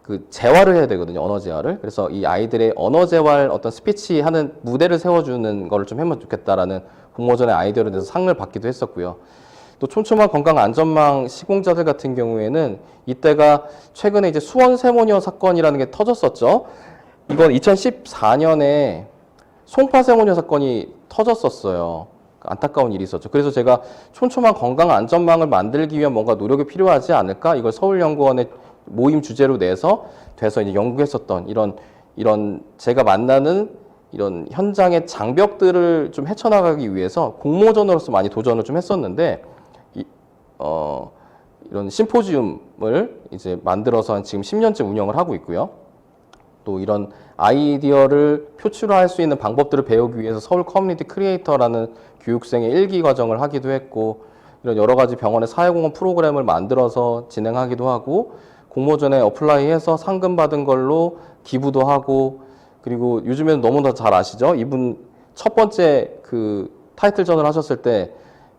그 재활을 해야 되거든요. 언어 재활을. 그래서 이 아이들의 언어 재활 어떤 스피치 하는 무대를 세워주는 거를 좀 하면 좋겠다라는 공모전의 아이디어를 내서 상을 받기도 했었고요. 또 촘촘한 건강 안전망 시공자들 같은 경우에는 이때가 최근에 이제 수원 세모니어 사건이라는 게 터졌었죠. 이건 2014년에 송파 세모니어 사건이 터졌었어요. 안타까운 일이 있었죠. 그래서 제가 촘촘한 건강 안전망을 만들기 위한 뭔가 노력이 필요하지 않을까? 이걸 서울연구원의 모임 주제로 내서 돼서 이제 연구했었던 이런 제가 만나는 이런 현장의 장벽들을 좀 헤쳐나가기 위해서 공모전으로서 많이 도전을 좀 했었는데 이런 심포지움을 이제 만들어서 한 지금 10년째 운영을 하고 있고요. 또 이런 아이디어를 표출할 수 있는 방법들을 배우기 위해서 서울 커뮤니티 크리에이터라는 교육생의 1기 과정을 하기도 했고, 이런 여러 가지 병원의 사회공헌 프로그램을 만들어서 진행하기도 하고, 공모전에 어플라이해서 상금 받은 걸로 기부도 하고, 그리고 요즘에는 너무나 잘 아시죠? 이분 첫 번째 그 타이틀전을 하셨을 때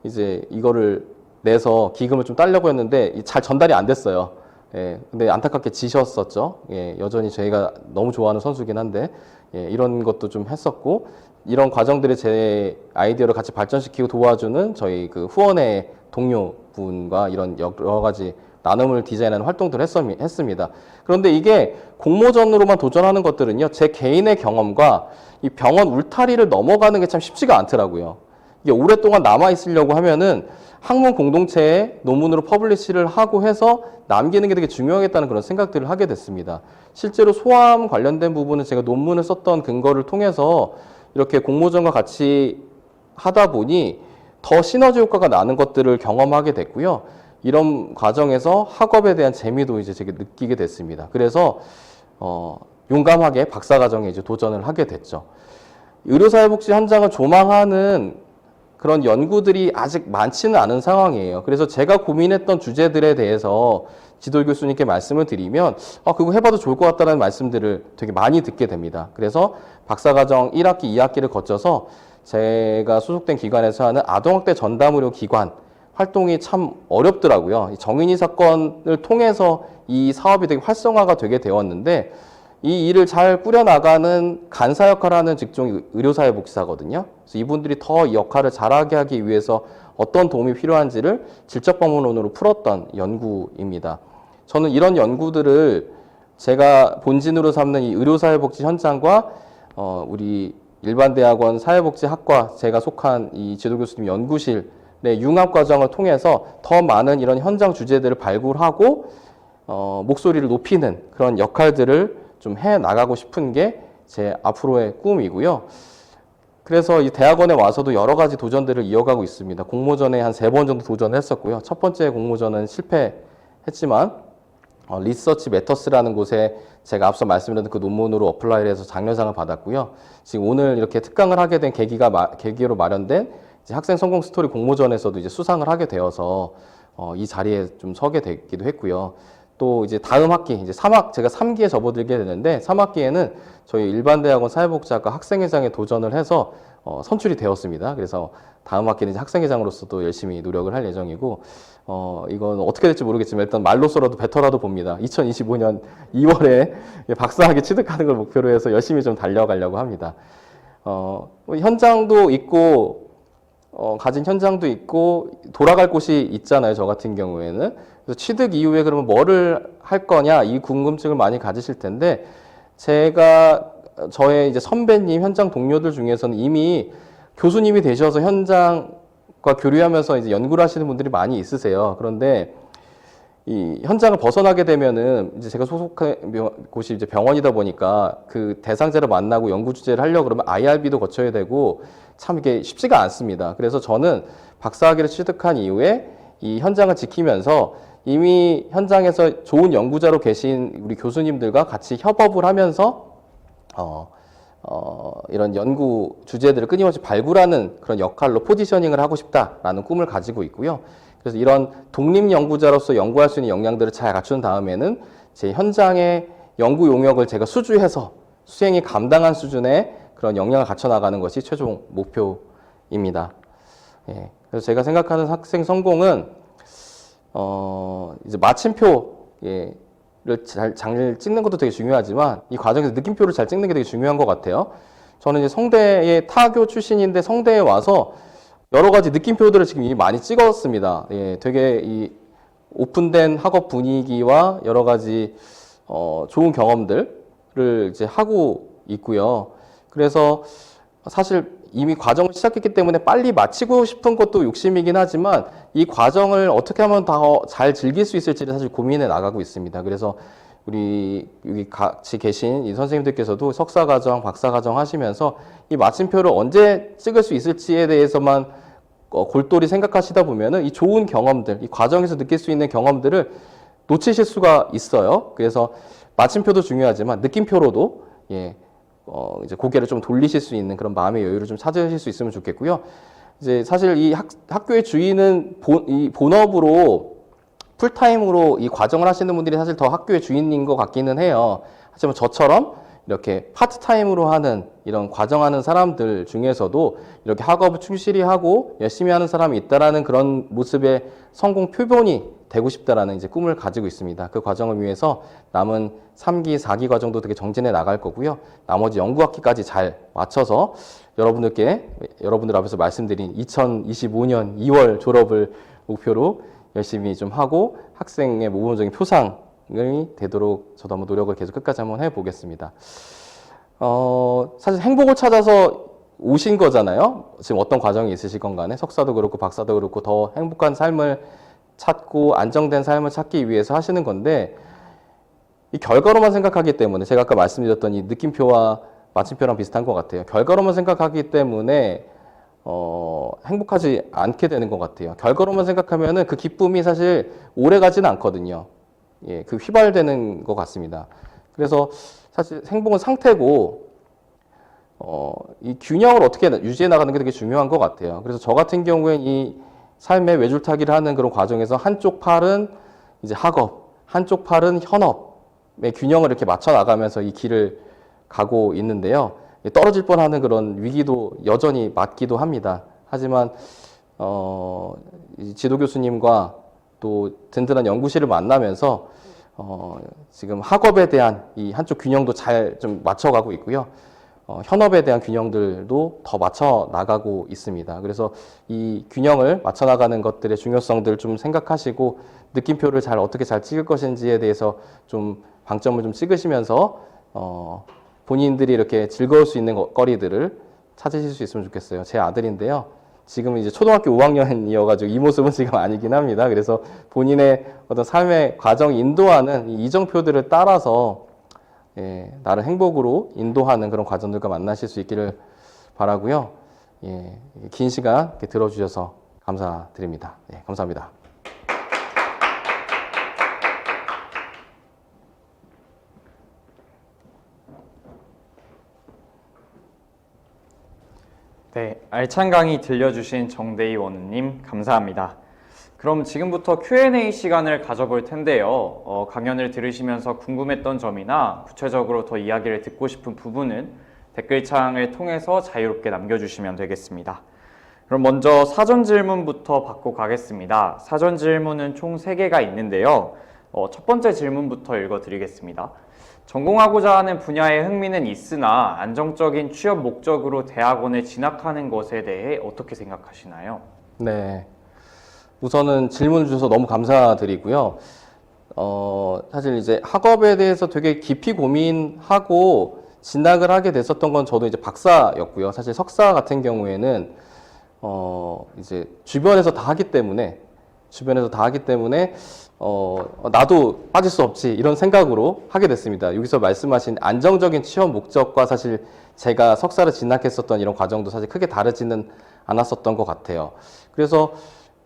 이제 이거를 내서 기금을 좀 따려고 했는데 잘 전달이 안 됐어요. 예, 근데 안타깝게 지셨었죠. 예, 여전히 저희가 너무 좋아하는 선수긴 한데, 예, 이런 것도 좀 했었고, 이런 과정들을 제 아이디어를 같이 발전시키고 도와주는 저희 그 후원의 동료분과 이런 여러 가지 나눔을 디자인하는 활동들을 했습니다. 그런데 이게 공모전으로만 도전하는 것들은요, 제 개인의 경험과 이 병원 울타리를 넘어가는 게 참 쉽지가 않더라고요. 이게 오랫동안 남아있으려고 하면은 학문 공동체에 논문으로 퍼블리시를 하고 해서 남기는 게 되게 중요하겠다는 그런 생각들을 하게 됐습니다. 실제로 소암 관련된 부분은 제가 논문을 썼던 근거를 통해서 이렇게 공모전과 같이 하다 보니 더 시너지 효과가 나는 것들을 경험하게 됐고요. 이런 과정에서 학업에 대한 재미도 이제 제가 느끼게 됐습니다. 그래서 용감하게 박사과정에 이제 도전을 하게 됐죠. 의료사회복지 현장을 조망하는 그런 연구들이 아직 많지는 않은 상황이에요. 그래서 제가 고민했던 주제들에 대해서 지도 교수님께 말씀을 드리면 그거 해봐도 좋을 것 같다는 말씀들을 되게 많이 듣게 됩니다. 그래서 박사과정 1학기, 2학기를 거쳐서 제가 소속된 기관에서 하는 아동학대 전담의료 기관 활동이 참 어렵더라고요. 정인이 사건을 통해서 이 사업이 되게 활성화가 되게 되었는데, 이 일을 잘 꾸려나가는 간사 역할을 하는 직종이 의료사회복지사거든요. 그래서 이분들이 더 이 역할을 잘하게 하기 위해서 어떤 도움이 필요한지를 질적법문론으로 풀었던 연구입니다. 저는 이런 연구들을 제가 본진으로 삼는 이 의료사회복지 현장과 우리 일반대학원 사회복지학과 제가 속한 이 지도교수님 연구실의 융합과정을 통해서 더 많은 이런 현장 주제들을 발굴하고 목소리를 높이는 그런 역할들을 좀 해 나가고 싶은 게 제 앞으로의 꿈이고요. 그래서 이 대학원에 와서도 여러 가지 도전들을 이어가고 있습니다. 공모전에 한 3번 정도 도전했었고요. 첫 번째 공모전은 실패했지만 리서치 매터스라는 곳에 제가 앞서 말씀드린 그 논문으로 어플라이를 해서 장려상을 받았고요. 지금 오늘 이렇게 특강을 하게 된 계기로 마련된 이제 학생 성공 스토리 공모전에서도 이제 수상을 하게 되어서 이 자리에 좀 서게 되기도 했고요. 또 이제 다음 학기, 이제 제가 3기에 접어들게 되는데, 3학기에는 저희 일반대학원 사회복지학과 학생회장에 도전을 해서 선출이 되었습니다. 그래서 다음 학기는 이제 학생회장으로서도 열심히 노력을 할 예정이고, 이건 어떻게 될지 모르겠지만 일단 말로써라도 뱉어라도 봅니다. 2025년 2월에 박사학위 취득하는 걸 목표로 해서 열심히 좀 달려가려고 합니다. 현장도 있고, 가진 현장도 있고 돌아갈 곳이 있잖아요. 저 같은 경우에는. 그래서 취득 이후에 그러면 뭐를 할 거냐, 이 궁금증을 많이 가지실 텐데, 제가 저의 이제 선배님, 현장 동료들 중에서는 이미 교수님이 되셔서 현장과 교류하면서 이제 연구를 하시는 분들이 많이 있으세요. 그런데 이 현장을 벗어나게 되면은 이제 제가 소속한 곳이 이제 병원이다 보니까 그 대상자를 만나고 연구 주제를 하려고 그러면 IRB도 거쳐야 되고 참 이게 쉽지가 않습니다. 그래서 저는 박사학위를 취득한 이후에 이 현장을 지키면서 이미 현장에서 좋은 연구자로 계신 우리 교수님들과 같이 협업을 하면서 이런 연구 주제들을 끊임없이 발굴하는 그런 역할로 포지셔닝을 하고 싶다라는 꿈을 가지고 있고요. 그래서 이런 독립 연구자로서 연구할 수 있는 역량들을 잘 갖춘 다음에는 제 현장의 연구 용역을 제가 수주해서 수행이 감당한 수준의 그런 역량을 갖춰 나가는 것이 최종 목표입니다. 예, 그래서 제가 생각하는 학생 성공은 이제 마침표를 잘 찍는 것도 되게 중요하지만 이 과정에서 느낌표를 잘 찍는 게 되게 중요한 것 같아요. 저는 이제 성대의 타교 출신인데 성대에 와서 여러 가지 느낌표들을 지금 이미 많이 찍었습니다. 예, 되게 이 오픈된 학업 분위기와 여러 가지 좋은 경험들을 이제 하고 있고요. 그래서 사실 이미 과정을 시작했기 때문에 빨리 마치고 싶은 것도 욕심이긴 하지만 이 과정을 어떻게 하면 더 잘 즐길 수 있을지를 사실 고민해 나가고 있습니다. 그래서 우리 여기 같이 계신 이 선생님들께서도 석사과정, 박사과정 하시면서 이 마침표를 언제 찍을 수 있을지에 대해서만 골똘히 생각하시다 보면은 이 좋은 경험들, 이 과정에서 느낄 수 있는 경험들을 놓치실 수가 있어요. 그래서 마침표도 중요하지만 느낌표로도 이제 고개를 좀 돌리실 수 있는 그런 마음의 여유를 좀 찾으실 수 있으면 좋겠고요. 이제 사실 이 학교의 주인은 이 본업으로 풀타임으로 이 과정을 하시는 분들이 사실 더 학교의 주인인 것 같기는 해요. 하지만 저처럼 이렇게 파트타임으로 하는 이런 과정하는 사람들 중에서도 이렇게 학업을 충실히 하고 열심히 하는 사람이 있다라는 그런 모습의 성공 표본이 되고 싶다라는 이제 꿈을 가지고 있습니다. 그 과정을 위해서 남은 3기, 4기 과정도 되게 정진해 나갈 거고요. 나머지 연구학기까지 잘 맞춰서 여러분들 앞에서 말씀드린 2025년 2월 졸업을 목표로 열심히 좀 하고 학생의 모범적인 표상이 되도록 저도 한번 노력을 계속 끝까지 한번 해보겠습니다. 사실 행복을 찾아서 오신 거잖아요. 지금 어떤 과정이 있으실 건 간에 석사도 그렇고 박사도 그렇고 더 행복한 삶을 찾고 안정된 삶을 찾기 위해서 하시는 건데 이 결과로만 생각하기 때문에 제가 아까 말씀드렸던 이 느낌표와 마침표랑 비슷한 것 같아요. 결과로만 생각하기 때문에 행복하지 않게 되는 것 같아요. 결과로만 생각하면은 그 기쁨이 사실 오래 가지는 않거든요. 그 휘발되는 것 같습니다. 그래서 사실 행복은 상태고 이 균형을 어떻게 유지해 나가는 게 되게 중요한 것 같아요. 그래서 저 같은 경우에는 이 삶의 외줄타기를 하는 그런 과정에서 한쪽 팔은 이제 학업, 한쪽 팔은 현업의 균형을 이렇게 맞춰 나가면서 이 길을 가고 있는데요. 떨어질 뻔하는 그런 위기도 여전히 맞기도 합니다. 하지만 지도 교수님과 또 든든한 연구실을 만나면서 지금 학업에 대한 이 한쪽 균형도 잘 좀 맞춰가고 있고요. 현업에 대한 균형들도 더 맞춰 나가고 있습니다. 그래서 이 균형을 맞춰 나가는 것들의 중요성들을 좀 생각하시고 느낌표를 어떻게 잘 찍을 것인지에 대해서 좀 방점을 좀 찍으시면서 본인들이 이렇게 즐거울 수 있는 거리들을 찾으실 수 있으면 좋겠어요. 제 아들인데요. 지금 이제 초등학교 5학년이어가지고 이 모습은 지금 아니긴 합니다. 그래서 본인의 어떤 삶의 과정 인도하는 이 이정표들을 따라서 나를 행복으로 인도하는 그런 과정들과 만나실 수 있기를 바라고요. 긴 시간 이렇게 들어주셔서 감사드립니다. 감사합니다. 네, 알찬 강의 들려주신 정대희 원우님 감사합니다. 그럼 지금부터 Q&A 시간을 가져볼 텐데요. 강연을 들으시면서 궁금했던 점이나 구체적으로 더 이야기를 듣고 싶은 부분은 댓글창을 통해서 자유롭게 남겨주시면 되겠습니다. 그럼 먼저 사전 질문부터 받고 가겠습니다. 사전 질문은 총 3개가 있는데요. 첫 번째 질문부터 읽어드리겠습니다. 전공하고자 하는 분야에 흥미는 있으나 안정적인 취업 목적으로 대학원에 진학하는 것에 대해 어떻게 생각하시나요? 네. 우선은 질문 주셔서 너무 감사드리고요. 사실 이제 학업에 대해서 되게 깊이 고민하고 진학을 하게 됐었던 건 저도 이제 박사였고요. 사실 석사 같은 경우에는 이제 주변에서 다 하기 때문에 나도 빠질 수 없지 이런 생각으로 하게 됐습니다. 여기서 말씀하신 안정적인 취업 목적과 사실 제가 석사를 진학했었던 이런 과정도 사실 크게 다르지는 않았었던 것 같아요. 그래서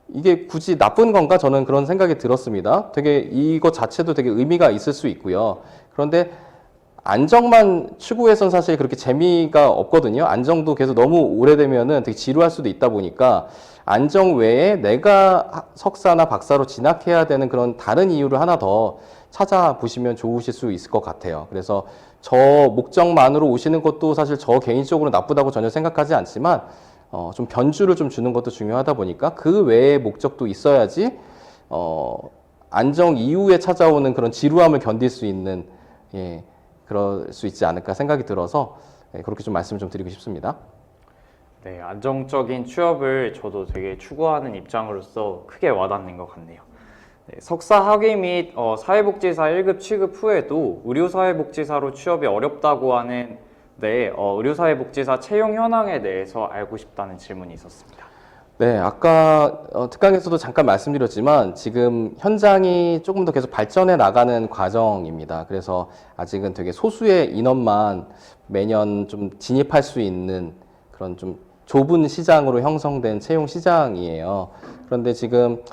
이게 굳이 나쁜 건가 저는 그런 생각이 들었습니다. 되게 이것 자체도 되게 의미가 있을 수 있고요. 그런데 안정만 추구해서는 사실 그렇게 재미가 없거든요. 안정도 계속 너무 오래되면은 되게 지루할 수도 있다 보니까 안정 외에 내가 석사나 박사로 진학해야 되는 그런 다른 이유를 하나 더 찾아보시면 좋으실 수 있을 것 같아요. 그래서 저 목적만으로 오시는 것도 사실 저 개인적으로 나쁘다고 전혀 생각하지 않지만 좀 변주를 좀 주는 것도 중요하다 보니까 그 외의 목적도 있어야지 안정 이후에 찾아오는 그런 지루함을 견딜 수 있는 그럴 수 있지 않을까 생각이 들어서 그렇게 좀 말씀을 좀 드리고 싶습니다. 네, 안정적인 취업을 저도 되게 추구하는 입장으로서 크게 와닿는 것 같네요. 네, 석사 학위 및 사회복지사 1급 취급 후에도 의료사회복지사로 취업이 어렵다고 하는 네, 의료사회복지사 채용 현황에 대해서 알고 싶다는 질문이 있었습니다. 네, 아까 특강에서도 잠깐 말씀드렸지만 지금 현장이 조금 더 계속 발전해 나가는 과정입니다. 그래서 아직은 되게 소수의 인원만 매년 좀 진입할 수 있는 그런 좀 좁은 시장으로 형성된 채용 시장이에요. 그런데 지금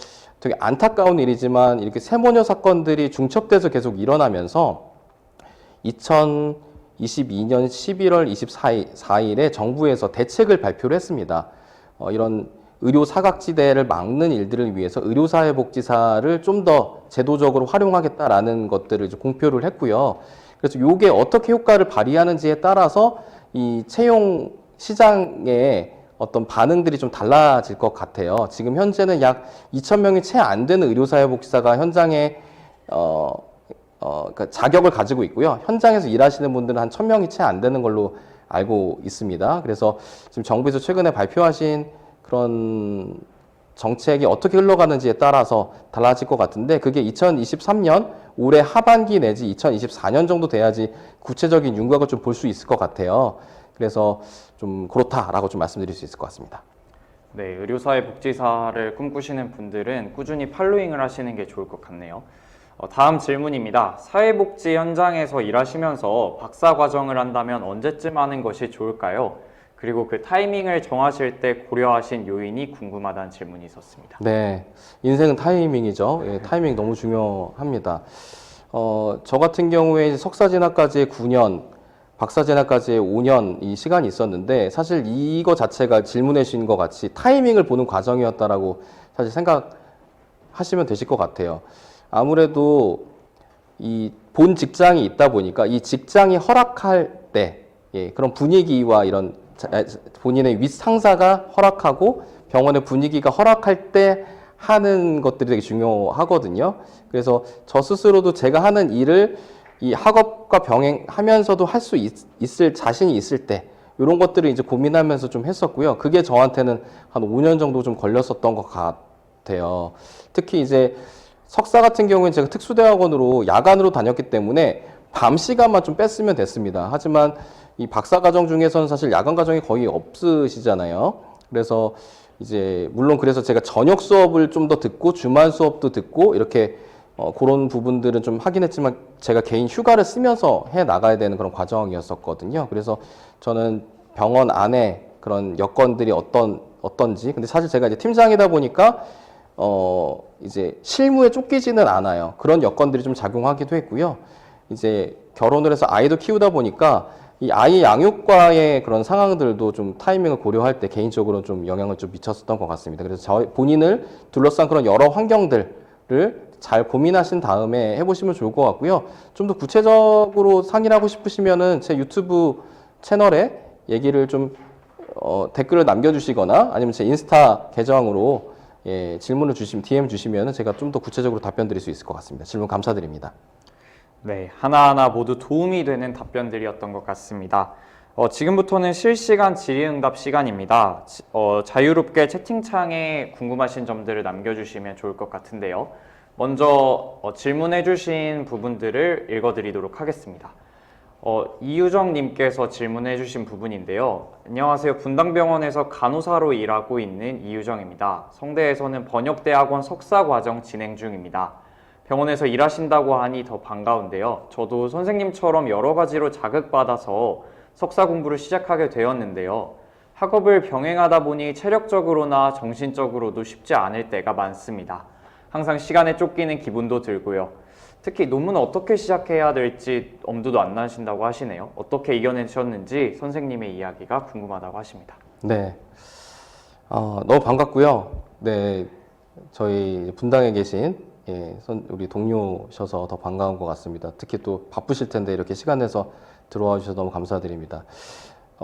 되게 안타까운 일이지만 이렇게 세모녀 사건들이 중첩돼서 계속 일어나면서 2022년 11월 24일에 정부에서 대책을 발표를 했습니다. 이런 의료 사각지대를 막는 일들을 위해서 의료사회복지사를 좀 더 제도적으로 활용하겠다라는 것들을 이제 공표를 했고요. 그래서 이게 어떻게 효과를 발휘하는지에 따라서 이 채용 시장의 어떤 반응들이 좀 달라질 것 같아요. 지금 현재는 약 2,000명이 채 안 되는 의료사회복지사가 현장에 그러니까 자격을 가지고 있고요. 현장에서 일하시는 분들은 한 1,000명이 채 안 되는 걸로 알고 있습니다. 그래서 지금 정부에서 최근에 발표하신 그런 정책이 어떻게 흘러가는지에 따라서 달라질 것 같은데 그게 2023년 올해 하반기 내지 2024년 정도 돼야지 구체적인 윤곽을 좀 볼 수 있을 것 같아요. 그래서 좀 그렇다라고 좀 말씀드릴 수 있을 것 같습니다. 네, 의료사회복지사를 꿈꾸시는 분들은 꾸준히 팔로잉을 하시는 게 좋을 것 같네요. 다음 질문입니다. 사회복지 현장에서 일하시면서 박사 과정을 한다면 언제쯤 하는 것이 좋을까요? 그리고 그 타이밍을 정하실 때 고려하신 요인이 궁금하다는 질문이 있었습니다. 네, 인생은 타이밍이죠. 예, 타이밍 너무 중요합니다. 저 같은 경우에 이제 석사 진학까지 9년, 박사 진학까지 5년 이 시간이 있었는데 사실 이거 자체가 질문해 주신 것 같이 타이밍을 보는 과정이었다라고 사실 생각하시면 되실 것 같아요. 아무래도 이 본 직장이 있다 보니까 이 직장이 허락할 때, 예, 그런 분위기와 이런 본인의 윗 상사가 허락하고 병원의 분위기가 허락할 때 하는 것들이 되게 중요하거든요. 그래서 저 스스로도 제가 하는 일을 이 학업과 병행하면서도 할 수 있을 자신이 있을 때 이런 것들을 이제 고민하면서 좀 했었고요. 그게 저한테는 한 5년 정도 좀 걸렸었던 것 같아요. 특히 이제 석사 같은 경우는 제가 특수대학원으로 야간으로 다녔기 때문에 밤 시간만 좀 뺐으면 됐습니다. 하지만 이 박사 과정 중에서는 사실 야간 과정이 거의 없으시잖아요. 그래서 이제 물론 그래서 제가 저녁 수업을 좀 더 듣고 주말 수업도 듣고 이렇게 그런 부분들은 좀 하긴 했지만 제가 개인 휴가를 쓰면서 해 나가야 되는 그런 과정이었었거든요. 그래서 저는 병원 안에 그런 여건들이 어떤지 근데 사실 제가 이제 팀장이다 보니까 이제 실무에 쫓기지는 않아요. 그런 여건들이 좀 작용하기도 했고요. 이제 결혼을 해서 아이도 키우다 보니까 이 아이 양육과의 그런 상황들도 좀 타이밍을 고려할 때 개인적으로 좀 영향을 좀 미쳤었던 것 같습니다. 그래서 본인을 둘러싼 그런 여러 환경들을 잘 고민하신 다음에 해보시면 좋을 것 같고요. 좀 더 구체적으로 상의를 하고 싶으시면은 제 유튜브 채널에 얘기를 좀 댓글을 남겨주시거나 아니면 제 인스타 계정으로 예, 질문을 DM 주시면 제가 좀 더 구체적으로 답변 드릴 수 있을 것 같습니다. 질문 감사드립니다. 네, 하나하나 모두 도움이 되는 답변들이었던 것 같습니다. 지금부터는 실시간 질의응답 시간입니다. 자유롭게 채팅창에 궁금하신 점들을 남겨주시면 좋을 것 같은데요. 먼저 질문해주신 부분들을 읽어드리도록 하겠습니다. 이유정님께서 질문해주신 부분인데요. 안녕하세요. 분당병원에서 간호사로 일하고 있는 이유정입니다. 성대에서는 번역대학원 석사과정 진행 중입니다. 병원에서 일하신다고 하니 더 반가운데요. 저도 선생님처럼 여러 가지로 자극받아서 석사 공부를 시작하게 되었는데요. 학업을 병행하다 보니 체력적으로나 정신적으로도 쉽지 않을 때가 많습니다. 항상 시간에 쫓기는 기분도 들고요. 특히 논문을 어떻게 시작해야 될지 엄두도 안 나신다고 하시네요. 어떻게 이겨내셨는지 선생님의 이야기가 궁금하다고 하십니다. 네, 너무 반갑고요. 네, 저희 분당에 계신 우리 동료셔서 더 반가운 것 같습니다. 특히 또 바쁘실 텐데 이렇게 시간 내서 들어와 주셔서 너무 감사드립니다.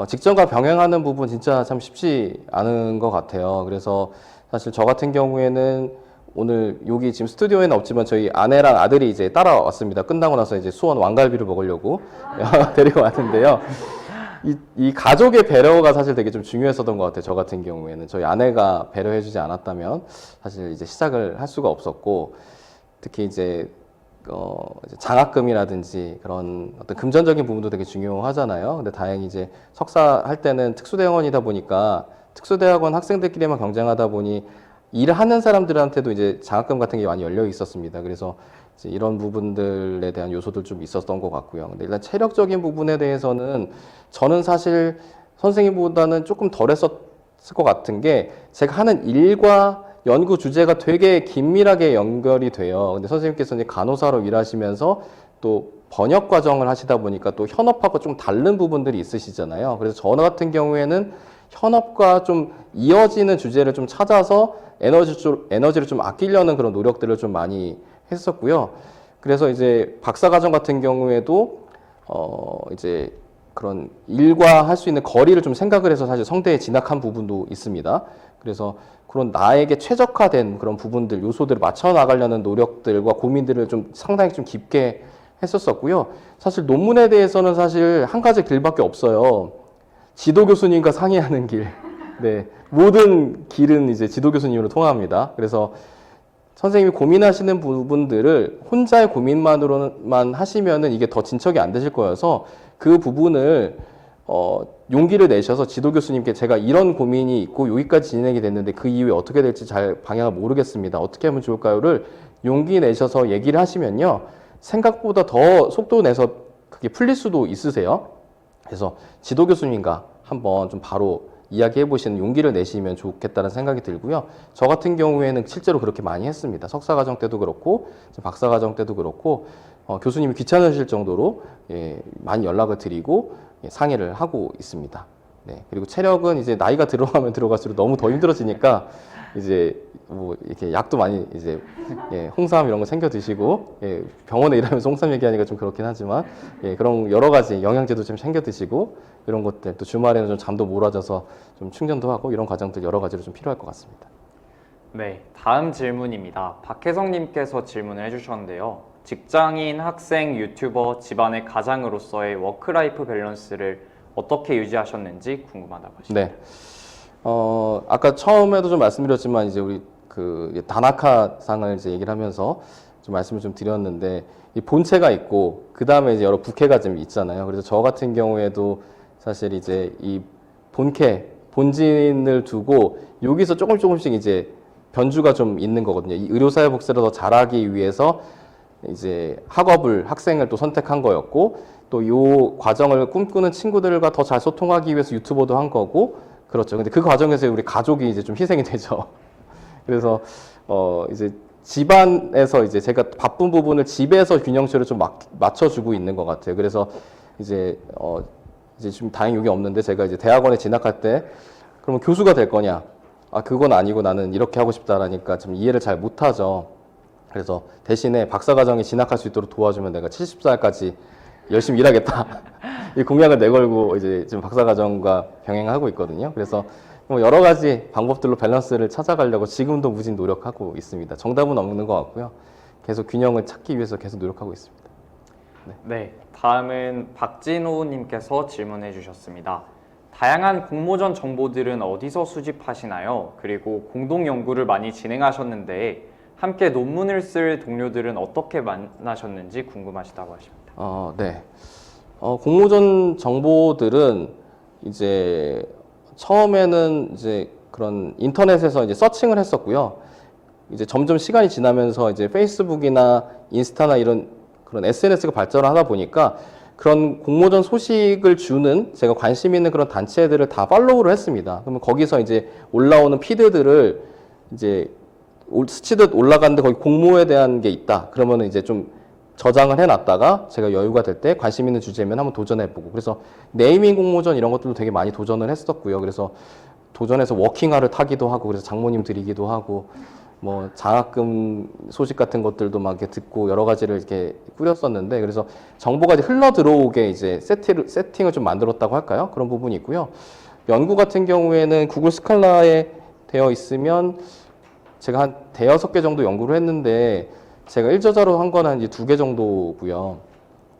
직전과 병행하는 부분 진짜 참 쉽지 않은 것 같아요. 그래서 사실 저 같은 경우에는 오늘 여기 지금 스튜디오에는 없지만 저희 아내랑 아들이 이제 따라왔습니다. 끝나고 나서 이제 수원 왕갈비를 먹으려고 데리고 왔는데요. 이 가족의 배려가 사실 되게 좀 중요했었던 것 같아요. 저 같은 경우에는 저희 아내가 배려해주지 않았다면 사실 이제 시작을 할 수가 없었고 특히 이제 이제 장학금이라든지 그런 어떤 금전적인 부분도 되게 중요하잖아요. 근데 다행히 이제 석사 할 때는 특수대학원이다 보니까 특수대학원 학생들끼리만 경쟁하다 보니 일을 하는 사람들한테도 이제 장학금 같은 게 많이 열려 있었습니다. 그래서 이제 이런 부분들에 대한 요소들 좀 있었던 것 같고요. 근데 일단 체력적인 부분에 대해서는 저는 사실 선생님보다는 조금 덜 했었을 것 같은 게 제가 하는 일과 연구 주제가 되게 긴밀하게 연결이 돼요. 근데 선생님께서 이제 간호사로 일하시면서 또 번역 과정을 하시다 보니까 또 현업하고 좀 다른 부분들이 있으시잖아요. 그래서 저 같은 경우에는 현업과 좀 이어지는 주제를 좀 찾아서 에너지를 좀 아끼려는 그런 노력들을 좀 많이 했었고요. 그래서 이제 박사과정 같은 경우에도 이제 그런 일과 할 수 있는 거리를 좀 생각을 해서 사실 성대에 진학한 부분도 있습니다. 그래서 그런 나에게 최적화된 그런 부분들, 요소들을 맞춰 나가려는 노력들과 고민들을 좀 상당히 좀 깊게 했었었고요. 사실 논문에 대해서는 사실 한 가지 길밖에 없어요. 지도 교수님과 상의하는 길. 네. 모든 길은 이제 지도 교수님으로 통합니다. 그래서 선생님이 고민하시는 부분들을 혼자의 고민만으로만 하시면은 이게 더 진척이 안 되실 거여서 그 부분을 용기를 내셔서 지도 교수님께 제가 이런 고민이 있고 여기까지 진행이 됐는데 그 이후에 어떻게 될지 잘 방향을 모르겠습니다. 어떻게 하면 좋을까요?를 용기 내셔서 얘기를 하시면요. 생각보다 더 속도 내서 그게 풀릴 수도 있으세요. 그래서 지도 교수님과 한번 좀 바로 이야기해 보시는 용기를 내시면 좋겠다는 생각이 들고요. 저 같은 경우에는 실제로 그렇게 많이 했습니다. 석사과정 때도 그렇고 박사과정 때도 그렇고 교수님이 귀찮으실 정도로 많이 연락을 드리고 상의를 하고 있습니다. 네. 그리고 체력은 이제 나이가 들어가면 들어갈수록 너무 더 힘들어지니까 이제 뭐 이렇게 약도 많이 이제 홍삼 이런 거 챙겨 드시고 병원에 일하면서 홍삼 얘기하니까 좀 그렇긴 하지만 그런 여러 가지 영양제도 좀 챙겨 드시고 이런 것들 또 주말에는 좀 잠도 몰아져서 좀 충전도 하고 이런 과정들 여러 가지로 좀 필요할 것 같습니다. 네, 다음 질문입니다. 박혜성님께서 질문을 해주셨는데요. 직장인, 학생, 유튜버, 집안의 가장으로서의 워크라이프 밸런스를 어떻게 유지하셨는지 궁금하다고 하십니다. 네. 아까 처음에도 좀 말씀드렸지만 이제 우리 그 다나카상을 이제 얘기를 하면서 좀 말씀을 좀 드렸는데 이 본체가 있고 그 다음에 이제 여러 부캐가 좀 있잖아요. 그래서 저 같은 경우에도 사실 이제 이 본진을 두고 여기서 조금씩 이제 변주가 좀 있는 거거든요. 이 의료사회복지를 더 잘하기 위해서 이제 학생을 또 선택한 거였고 또 요 과정을 꿈꾸는 친구들과 더 잘 소통하기 위해서 유튜버도 한 거고 그렇죠. 근데 그 과정에서 우리 가족이 이제 좀 희생이 되죠. 그래서 이제 집안에서 이제 제가 바쁜 부분을 집에서 균형치를 좀 맞춰주고 있는 것 같아요. 그래서 이제 지금 다행히 여기 없는데 제가 이제 대학원에 진학할 때 그러면 교수가 될 거냐? 아 그건 아니고 나는 이렇게 하고 싶다라니까 좀 이해를 잘 못하죠. 그래서 대신에 박사과정에 진학할 수 있도록 도와주면 내가 70살까지 열심히 일하겠다. 이 공약을 내걸고 이제 지금 박사과정과 병행하고 있거든요. 그래서 뭐 여러 가지 방법들로 밸런스를 찾아가려고 지금도 무진 노력하고 있습니다. 정답은 없는 것 같고요. 계속 균형을 찾기 위해서 계속 노력하고 있습니다. 네, 다음은 박진호님께서 질문해 주셨습니다. 다양한 공모전 정보들은 어디서 수집하시나요? 그리고 공동 연구를 많이 진행하셨는데 함께 논문을 쓸 동료들은 어떻게 만나셨는지 궁금하시다고 하십니다. 네. 공모전 정보들은 이제 처음에는 이제 그런 인터넷에서 이제 서칭을 했었고요. 이제 점점 시간이 지나면서 이제 페이스북이나 인스타나 이런 그런 SNS가 발전을 하다 보니까 그런 공모전 소식을 주는 제가 관심 있는 그런 단체들을 다 팔로우를 했습니다. 그러면 거기서 이제 올라오는 피드들을 이제 스치듯 올라가는데 거기 공모에 대한 게 있다. 그러면 이제 좀 저장을 해놨다가 제가 여유가 될 때 관심 있는 주제면 한번 도전해보고 그래서 네이밍 공모전 이런 것들도 되게 많이 도전을 했었고요. 그래서 도전해서 워킹아를 타기도 하고 그래서 장모님 드리기도 하고 뭐 장학금 소식 같은 것들도 막 이렇게 듣고 여러 가지를 이렇게 꾸렸었는데 그래서 정보가 이제 흘러 들어오게 이제 세팅을 좀 만들었다고 할까요? 그런 부분이 있고요. 연구 같은 경우에는 구글 스칼라에 되어 있으면 제가 한 대여섯 개 정도 연구를 했는데 제가 1저자로 한 거는 이제 2개 정도고요.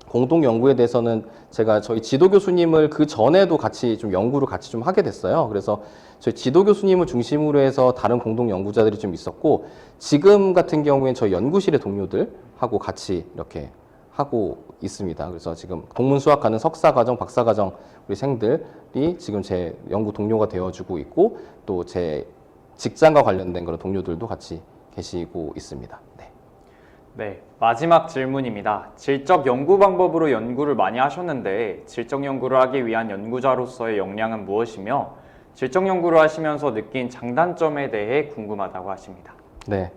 공동 연구에 대해서는 제가 저희 지도 교수님을 그 전에도 같이 좀 연구를 같이 좀 하게 됐어요. 그래서 저희 지도 교수님을 중심으로 해서 다른 공동 연구자들이 좀 있었고, 지금 같은 경우에는 저희 연구실의 동료들하고 같이 이렇게 하고 있습니다. 그래서 지금 동문 수학하는 석사과정, 박사과정 우리 생들이 지금 제 연구 동료가 되어주고 있고, 또 제 직장과 관련된 그런 동료들도 같이 계시고 있습니다. 네. 네, 마지막 질문입니다. 질적 연구 방법으로 연구를 많이 하셨는데 질적 연구를 하기 위한 연구자로서의 역량은 무엇이며 질적 연구를 하시면서 느낀 장단점에 대해 궁금하다고 하십니다. 네.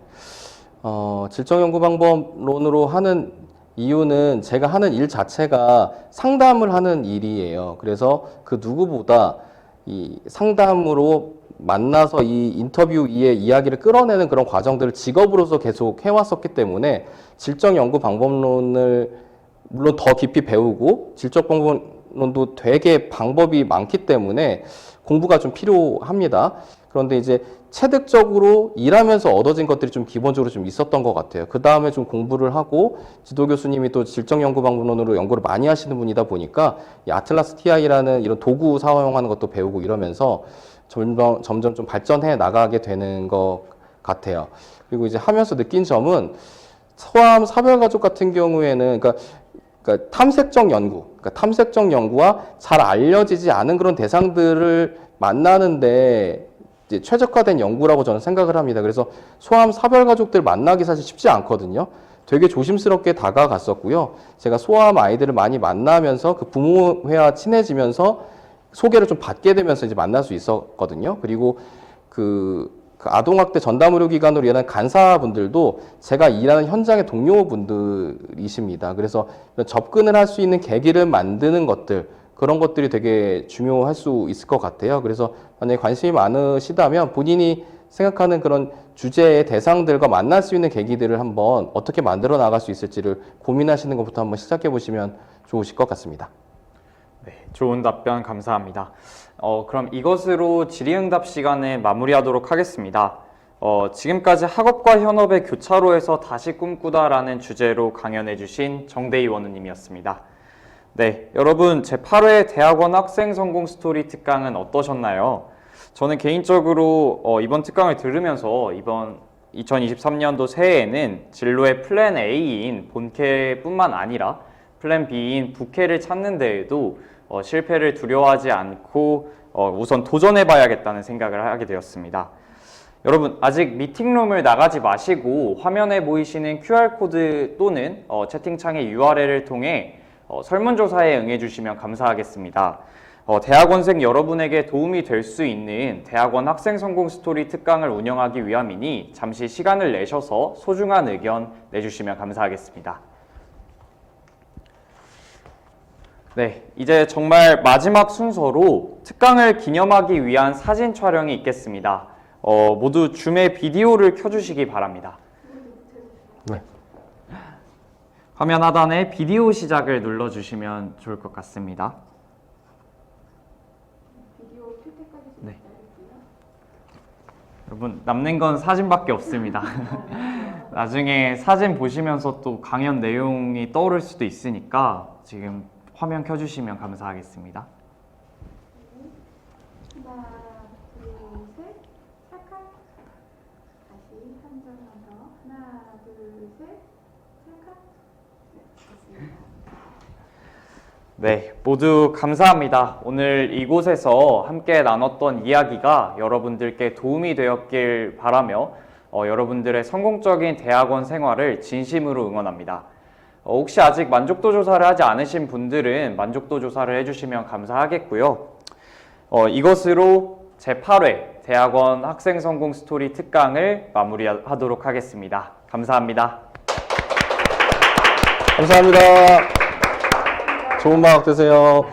질적 연구 방법론으로 하는 이유는 제가 하는 일 자체가 상담을 하는 일이에요. 그래서 그 누구보다 이 상담으로 만나서 이 인터뷰 이의 이야기를 끌어내는 그런 과정들을 직업으로서 계속 해왔었기 때문에 질적 연구 방법론을 물론 더 깊이 배우고 질적 방법론도 되게 방법이 많기 때문에 공부가 좀 필요합니다. 그런데 이제 체득적으로 일하면서 얻어진 것들이 좀 기본적으로 좀 있었던 것 같아요. 그 다음에 좀 공부를 하고 지도 교수님이 또 질적 연구 방법론으로 연구를 많이 하시는 분이다 보니까 이 아틀라스 TI라는 이런 도구 사용하는 것도 배우고 이러면서 점점 좀 발전해 나가게 되는 것 같아요. 그리고 이제 하면서 느낀 점은 소아암 사별가족 같은 경우에는 그러니까 탐색적 연구, 그러니까 탐색적 연구와 잘 알려지지 않은 그런 대상들을 만나는데 이제 최적화된 연구라고 저는 생각을 합니다. 그래서 소아암 사별가족들 만나기 사실 쉽지 않거든요. 되게 조심스럽게 다가갔었고요. 제가 소아암 아이들을 많이 만나면서 그 부모회와 친해지면서 소개를 좀 받게 되면서 이제 만날 수 있었거든요. 그리고 그 아동학대 전담의료기관으로 일하는 간사분들도 제가 일하는 현장의 동료분들이십니다. 그래서 접근을 할 수 있는 계기를 만드는 것들, 그런 것들이 되게 중요할 수 있을 것 같아요. 그래서 만약에 관심이 많으시다면 본인이 생각하는 그런 주제의 대상들과 만날 수 있는 계기들을 한번 어떻게 만들어 나갈 수 있을지를 고민하시는 것부터 한번 시작해 보시면 좋으실 것 같습니다. 네, 좋은 답변 감사합니다. 그럼 이것으로 질의응답 시간을 마무리하도록 하겠습니다. 지금까지 학업과 현업의 교차로에서 다시 꿈꾸다라는 주제로 강연해주신 정대희 원우님이었습니다. 네, 여러분 제8회 대학원 학생 성공 스토리 특강은 어떠셨나요? 저는 개인적으로 이번 특강을 들으면서 이번 2023년도 새해에는 진로의 플랜 A인 본캐뿐만 아니라 플랜 B인 부캐를 찾는 데에도 실패를 두려워하지 않고 우선 도전해봐야겠다는 생각을 하게 되었습니다. 여러분 아직 미팅룸을 나가지 마시고 화면에 보이시는 QR코드 또는 채팅창의 URL을 통해 설문조사에 응해주시면 감사하겠습니다. 대학원생 여러분에게 도움이 될 수 있는 대학원 학생 성공 스토리 특강을 운영하기 위함이니 잠시 시간을 내셔서 소중한 의견 내주시면 감사하겠습니다. 네, 이제 정말 마지막 순서로 특강을 기념하기 위한 사진 촬영이 있겠습니다. 모두 줌의 비디오를 켜주시기 바랍니다. 네. 화면 하단에 비디오 시작을 눌러주시면 좋을 것 같습니다. 네. 여러분 남는 건 사진밖에 없습니다. 나중에 사진 보시면서 또 강연 내용이 떠오를 수도 있으니까 지금 화면 켜주시면 감사하겠습니다. 하나, 둘, 셋, 찰칵. 다시 한 점만 더. 하나, 둘, 셋, 찰칵. 네, 됐습니다. 네, 모두 감사합니다. 오늘 이곳에서 함께 나눴던 이야기가 여러분들께 도움이 되었길 바라며 여러분들의 성공적인 대학원 생활을 진심으로 응원합니다. 혹시 아직 만족도 조사를 하지 않으신 분들은 만족도 조사를 해주시면 감사하겠고요. 이것으로 제8회 대학원 학생 성공 스토리 특강을 마무리하도록 하겠습니다. 감사합니다. 감사합니다. 좋은 방학 되세요.